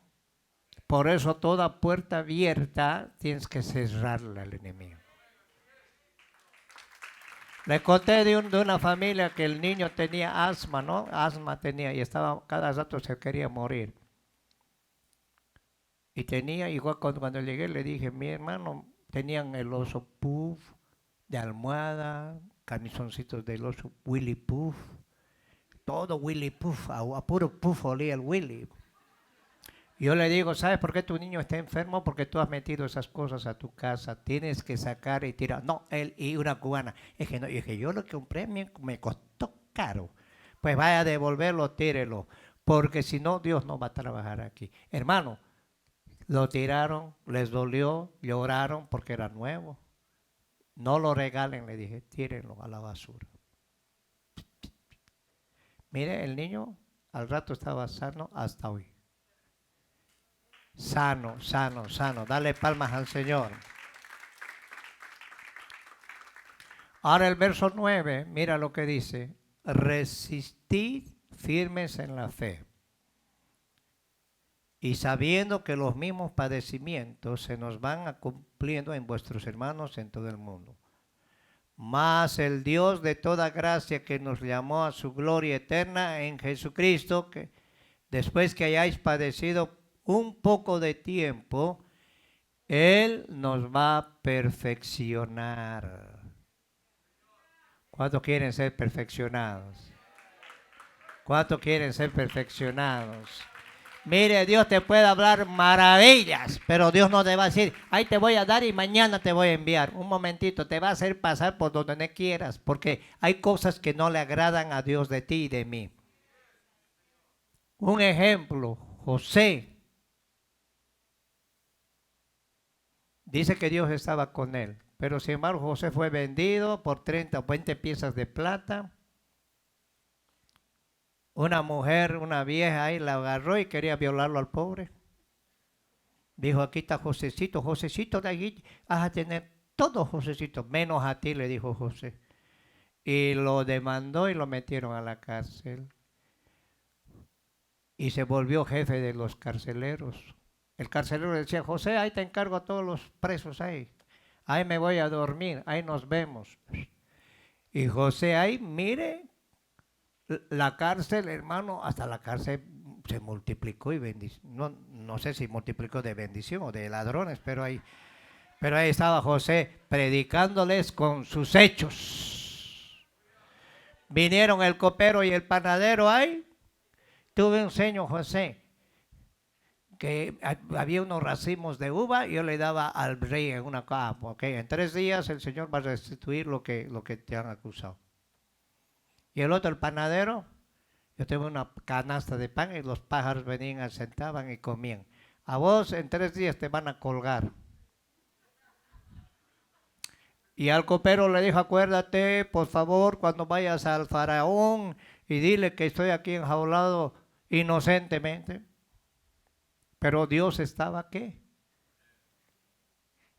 Por eso toda puerta abierta tienes que cerrarla al enemigo. Le conté de una familia que el niño tenía asma, ¿no? Asma tenía y estaba, cada rato se quería morir. Y tenía, igual cuando llegué le dije, mi hermano, tenían el oso Puff de almohada, camisoncitos del oso Willy Puff, todo Willy Puff, a puro Puff olía el Willy. Yo le digo, ¿sabes por qué tu niño está enfermo? Porque tú has metido esas cosas a tu casa. Tienes que sacar y tirar. No, él y una cubana. Es que no, es que yo lo compré me costó caro. Pues vaya a devolverlo, tírelo. Porque si no, Dios no va a trabajar aquí. Hermano, lo tiraron, les dolió, lloraron porque era nuevo. No lo regalen, le dije, tírenlo a la basura. Mire, el niño al rato estaba sano hasta hoy. Sano, sano, sano. Dale palmas al Señor. Ahora el verso 9, mira lo que dice. Resistid firmes en la fe. Y sabiendo que los mismos padecimientos se nos van cumpliendo en vuestros hermanos en todo el mundo. Mas el Dios de toda gracia que nos llamó a su gloria eterna en Jesucristo, que después que hayáis padecido un poco de tiempo, Él nos va a perfeccionar. ¿Cuántos quieren ser perfeccionados? ¿Cuántos quieren ser perfeccionados? Mire, Dios te puede hablar maravillas, pero Dios no te va a decir, ahí te voy a dar y mañana te voy a enviar. Un momentito, te va a hacer pasar por donde no quieras, porque hay cosas que no le agradan a Dios de ti y de mí. Un ejemplo, José. Dice que Dios estaba con él, pero sin embargo José fue vendido por 30 o 20 piezas de plata. Una mujer, una vieja ahí la agarró y quería violarlo al pobre. Dijo, aquí está Josecito, Josecito de allí, vas a tener todo, Josecito, menos a ti, le dijo José. Y lo demandó y lo metieron a la cárcel. Y se volvió jefe de los carceleros. El carcelero decía, José, ahí te encargo a todos los presos ahí. Ahí me voy a dormir, ahí nos vemos. Y José ahí, mire, la cárcel, hermano, hasta la cárcel se multiplicó y no sé si multiplicó de bendición o de ladrones, pero ahí estaba José predicándoles con sus hechos. Vinieron el copero y el panadero ahí. Tuve un sueño, José, que había unos racimos de uva y yo le daba al rey en una caja. Okay, en 3 días el Señor va a restituir lo que te han acusado. Y el otro, el panadero, yo tengo una canasta de pan y los pájaros venían, se sentaban y comían. A vos en 3 días te van a colgar. Y al copero le dijo, acuérdate, por favor, cuando vayas al faraón y dile que estoy aquí enjaulado inocentemente. Pero Dios estaba, ¿qué?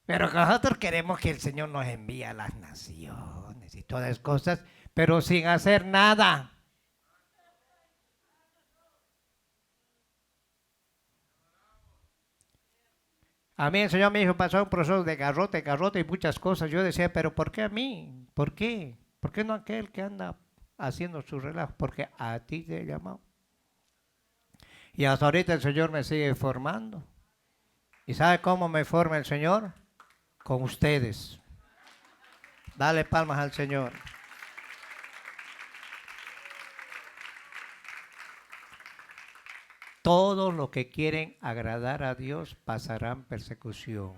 Pero nosotros queremos que el Señor nos envíe a las naciones y todas las cosas, pero sin hacer nada. A mí el Señor me dijo, pasó un proceso de garrote y muchas cosas. Yo decía, pero ¿por qué a mí? ¿Por qué? ¿Por qué no aquel que anda haciendo su relajo? Porque a ti te he llamado. Y hasta ahorita el Señor me sigue formando. ¿Y sabe cómo me forma el Señor? Con ustedes. Dale palmas al Señor. Todos los que quieren agradar a Dios pasarán persecución.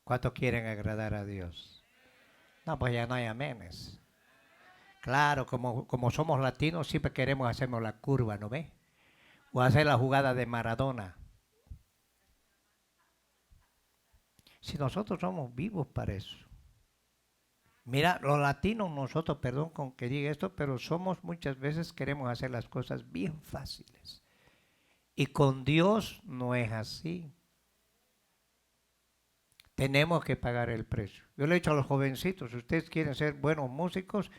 ¿Cuántos quieren agradar a Dios? No, pues ya no hay amenes. Claro, como somos latinos, siempre queremos hacernos la curva, ¿no ve? O hacer la jugada de Maradona. Si nosotros somos vivos para eso. Mira, los latinos, nosotros, perdón con que diga esto, pero somos muchas veces queremos hacer las cosas bien fáciles. Y con Dios no es así. Tenemos que pagar el precio. Yo le he dicho a los jovencitos, si ustedes quieren ser buenos músicos,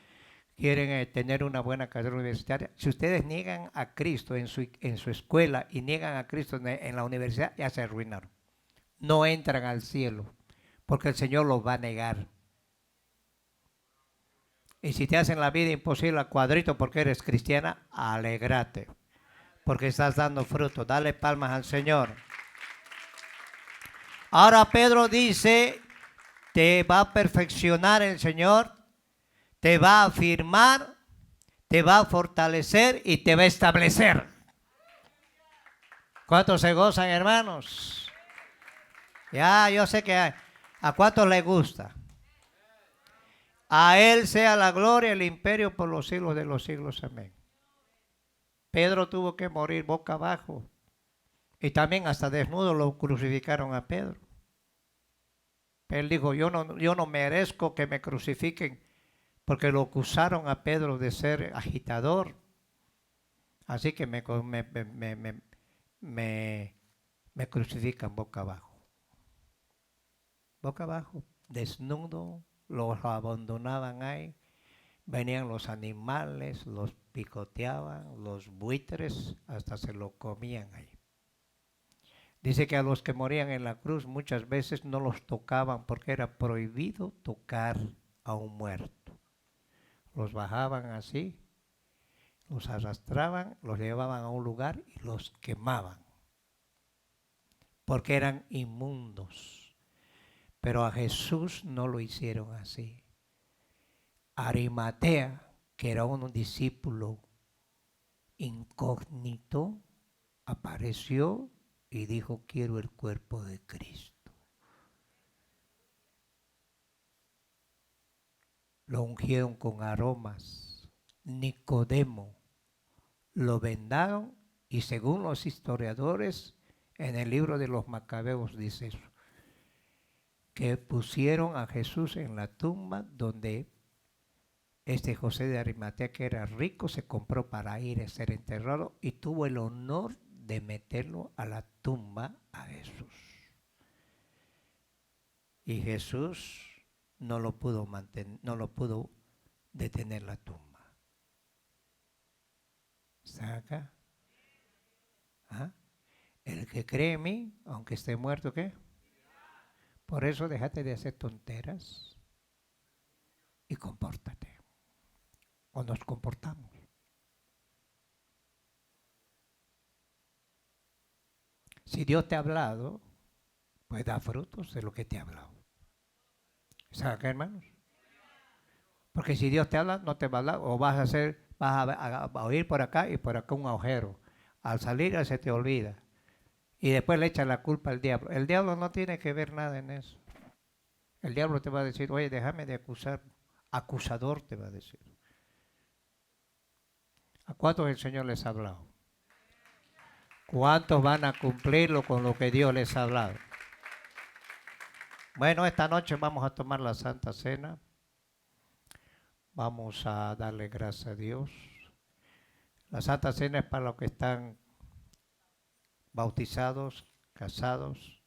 quieren tener una buena carrera universitaria, si ustedes niegan a Cristo en su escuela y niegan a Cristo en la universidad, ya se arruinaron. No entran al cielo, porque el Señor los va a negar. Y si te hacen la vida imposible a cuadrito porque eres cristiana, alégrate, porque estás dando fruto. Dale palmas al Señor. Ahora Pedro dice, te va a perfeccionar el Señor, te va a afirmar, te va a fortalecer y te va a establecer. ¿Cuántos se gozan, hermanos? Ya, yo sé que a cuántos les gusta. A Él sea la gloria y el imperio por los siglos de los siglos. Amén. Pedro tuvo que morir boca abajo. Y también hasta desnudo lo crucificaron a Pedro. Él dijo, yo no merezco que me crucifiquen, porque lo acusaron a Pedro de ser agitador. Así que me crucifican boca abajo. Boca abajo, desnudo, los abandonaban ahí. Venían los animales, los picoteaban, los buitres, hasta se lo comían ahí. Dice que a los que morían en la cruz muchas veces no los tocaban porque era prohibido tocar a un muerto. Los bajaban así, los arrastraban, los llevaban a un lugar y los quemaban, porque eran inmundos. Pero a Jesús no lo hicieron así. Arimatea, que era un discípulo incógnito, apareció y dijo: quiero el cuerpo de Cristo. Lo ungieron con aromas. Nicodemo lo vendaron, y según los historiadores, en el libro de los Macabeos dice eso, que pusieron a Jesús en la tumba donde José de Arimatea, que era rico, se compró para ir a ser enterrado, y tuvo el honor de meterlo a la tumba a Jesús. Y Jesús no lo pudo mantener, no lo pudo detener la tumba. ¿Están acá? ¿Ah? El que cree en mí, aunque esté muerto, ¿qué? Por eso déjate de hacer tonteras y compórtate. O nos comportamos. Si Dios te ha hablado, pues da frutos de lo que te ha hablado. ¿Saben qué, hermanos? Porque si Dios te habla, no te va a hablar, o vas a oír por acá y por acá un agujero. Al salir se te olvida. Y después le echan la culpa al diablo. El diablo no tiene que ver nada en eso. El diablo te va a decir: oye, déjame de acusar. Acusador te va a decir. ¿A cuántos el Señor les ha hablado? ¿Cuántos van a cumplirlo con lo que Dios les ha hablado? Bueno, esta noche vamos a tomar la Santa Cena. Vamos a darle gracias a Dios. La Santa Cena es para los que están bautizados, casados.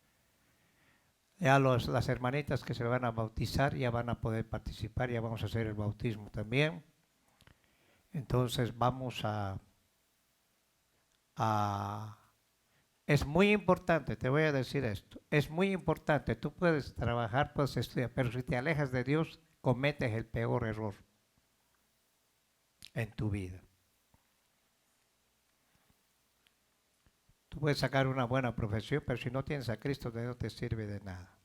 Ya las hermanitas que se van a bautizar ya van a poder participar, ya vamos a hacer el bautismo también. Entonces vamos es muy importante, te voy a decir esto, es muy importante. Tú puedes trabajar, puedes estudiar, pero si te alejas de Dios, cometes el peor error en tu vida. Tú puedes sacar una buena profesión, pero si no tienes a Cristo, no te sirve de nada.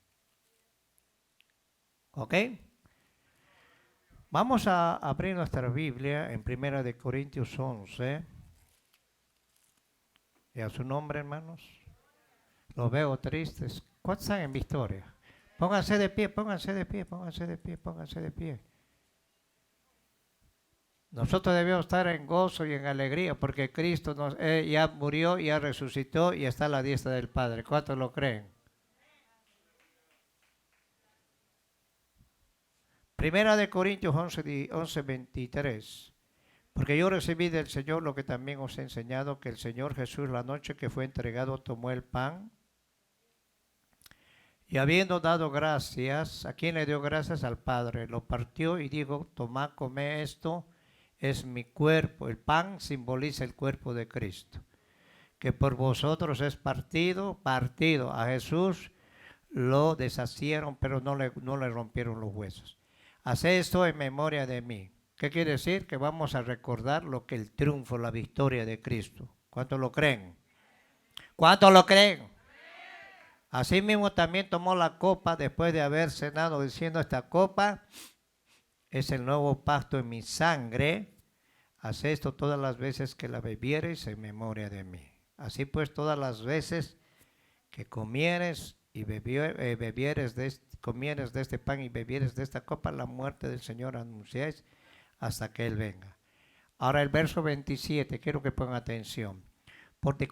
¿Ok? Vamos a abrir nuestra Biblia en 1 Corintios 11. ¿Y a su nombre, hermanos? Los veo tristes. ¿Cuántos están en victoria? Pónganse de pie, pónganse de pie, pónganse de pie, pónganse de pie. Nosotros debemos estar en gozo y en alegría porque Cristo ya murió, ya resucitó y está a la diestra del Padre. ¿Cuántos lo creen? Primera de Corintios 11, 23. Porque yo recibí del Señor lo que también os he enseñado, que el Señor Jesús, la noche que fue entregado, tomó el pan y habiendo dado gracias, ¿a quién le dio gracias? Al Padre. Lo partió y dijo: tomad, comed, esto es mi cuerpo. El pan simboliza el cuerpo de Cristo, que por vosotros es partido. A Jesús lo deshacieron, pero no le rompieron los huesos. Haced esto en memoria de mí. ¿Qué quiere decir? Que vamos a recordar lo que el triunfo, la victoria de Cristo. ¿Cuántos lo creen? ¿Cuántos lo creen? Asimismo también tomó la copa después de haber cenado, diciendo: esta copa es el nuevo pacto en mi sangre. Haz esto todas las veces que la bebiereis en memoria de mí. Así pues, todas las veces que comieres y comieres de este pan y bebieres de esta copa, la muerte del Señor anunciáis hasta que Él venga. Ahora el verso 27, quiero que pongan atención. Porque,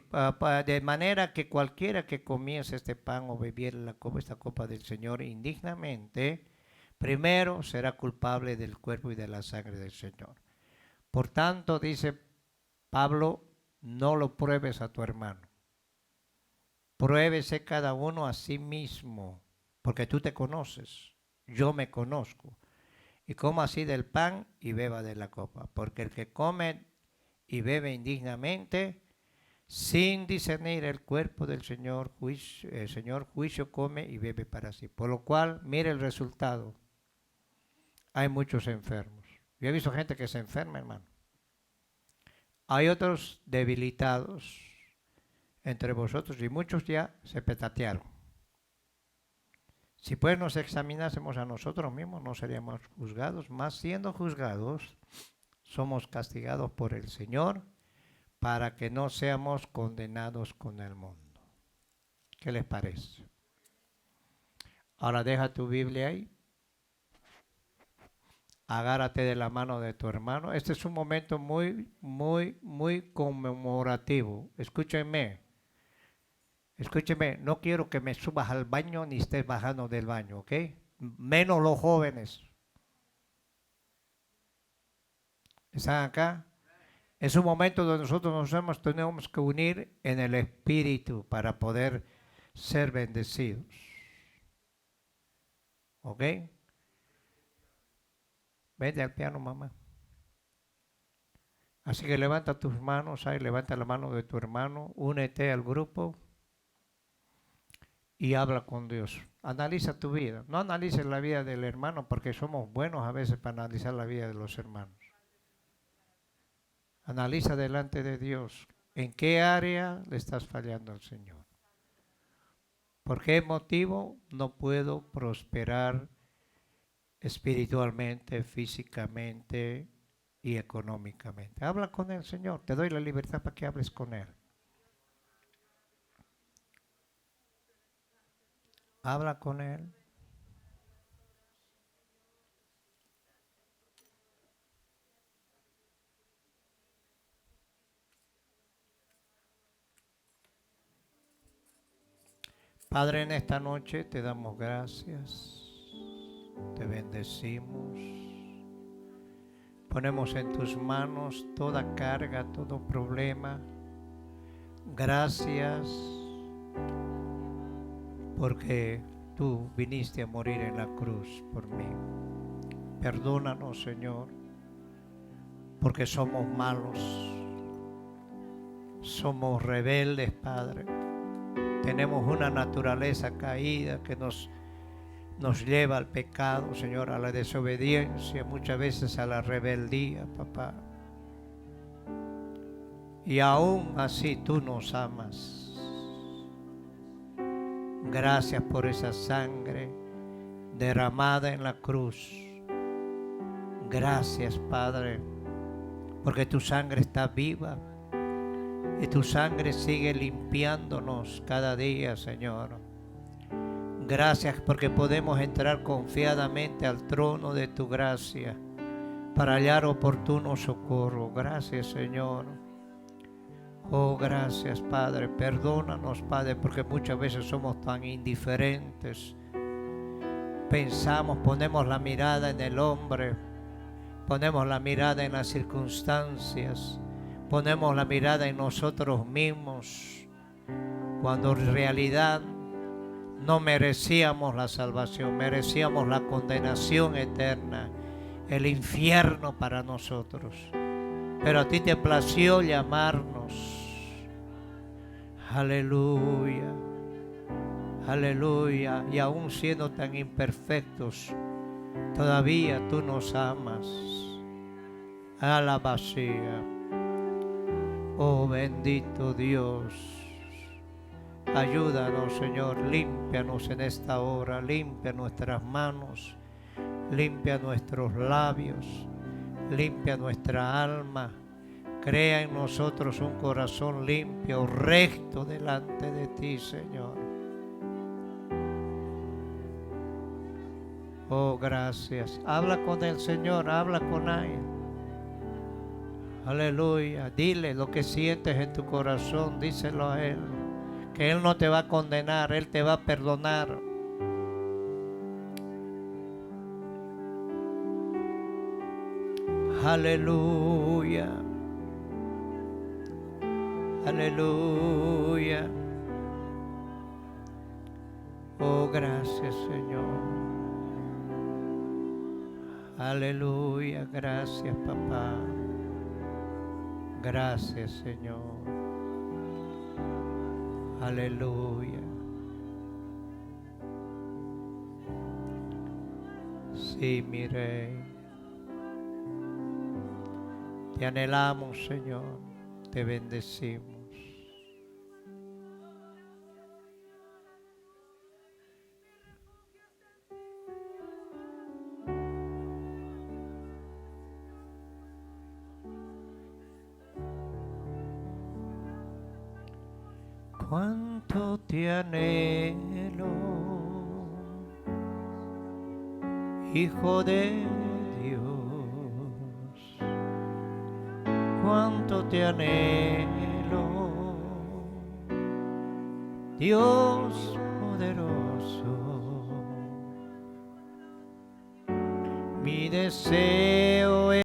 de manera que cualquiera que comiese este pan o bebiera esta copa del Señor indignamente, primero será culpable del cuerpo y de la sangre del Señor. Por tanto, dice Pablo, no lo pruebes a tu hermano. Pruébese cada uno a sí mismo, porque tú te conoces. yo me conozco. Y coma así del pan y beba de la copa. Porque el que come y bebe indignamente, sin discernir el cuerpo del Señor, el Señor juicio come y bebe para sí. Por lo cual, mire el resultado. Hay muchos enfermos. Yo he visto gente que se enferma, hermano. Hay otros debilitados entre vosotros y muchos ya se petatearon. Si pues nos examinásemos a nosotros mismos, no seríamos juzgados, más siendo juzgados, somos castigados por el Señor para que no seamos condenados con el mundo. ¿Qué les parece? Ahora deja tu Biblia ahí. Agárrate de la mano de tu hermano. Este es un momento muy conmemorativo. Escúchenme. Escúcheme, no quiero que me subas al baño ni estés bajando del baño, ¿ok? Menos los jóvenes. ¿Están acá? Es un momento donde nosotros tenemos que unir en el Espíritu para poder ser bendecidos. ¿Ok? Vete al piano, mamá. Así que levanta tus manos, ahí levanta la mano de tu hermano, únete al grupo y habla con Dios. Analiza tu vida. No analices la vida del hermano porque somos buenos a veces para analizar la vida de los hermanos. Analiza delante de Dios en qué área le estás fallando al Señor. ¿Por qué motivo no puedo prosperar espiritualmente, físicamente y económicamente? Habla con el Señor. Te doy la libertad para que hables con Él. Habla con Él. Padre, en esta noche te damos gracias, te bendecimos, ponemos en tus manos toda carga, todo problema. Gracias porque tú viniste a morir en la cruz por mí. Perdónanos, Señor, porque somos malos, somos rebeldes, Padre. Tenemos una naturaleza caída que nos lleva al pecado, Señor, a la desobediencia, muchas veces a la rebeldía, papá. Y aún así tú nos amas. Gracias por esa sangre derramada en la cruz. Gracias, Padre, porque tu sangre está viva. Y tu sangre sigue limpiándonos cada día, Señor. Gracias porque podemos entrar confiadamente al trono de tu gracia para hallar oportuno socorro. Gracias, Señor. Oh, gracias, Padre. Perdónanos, Padre, porque muchas veces somos tan indiferentes. Pensamos, ponemos la mirada en el hombre, ponemos la mirada en las circunstancias, ponemos la mirada en nosotros mismos, cuando en realidad no merecíamos la salvación, merecíamos la condenación eterna, el infierno para nosotros. Pero a ti te plació llamarnos. Aleluya, aleluya. Y aún siendo tan imperfectos, todavía tú nos amas. Alabacía. Oh bendito Dios, ayúdanos, Señor, límpianos en esta hora, limpia nuestras manos, limpia nuestros labios, limpia nuestra alma, crea en nosotros un corazón limpio, recto delante de ti, Señor. Oh, gracias. Habla con el Señor, habla con Él. Aleluya, dile lo que sientes en tu corazón, díselo a Él, que Él no te va a condenar, Él te va a perdonar. Aleluya, aleluya. Oh, gracias, Señor. Aleluya, gracias papá. Gracias Señor. Aleluya. Sí, mi Rey. Te anhelamos, Señor. Te bendecimos. Cuánto te anhelo, Hijo de Dios, cuánto te anhelo, Dios poderoso. Mi deseo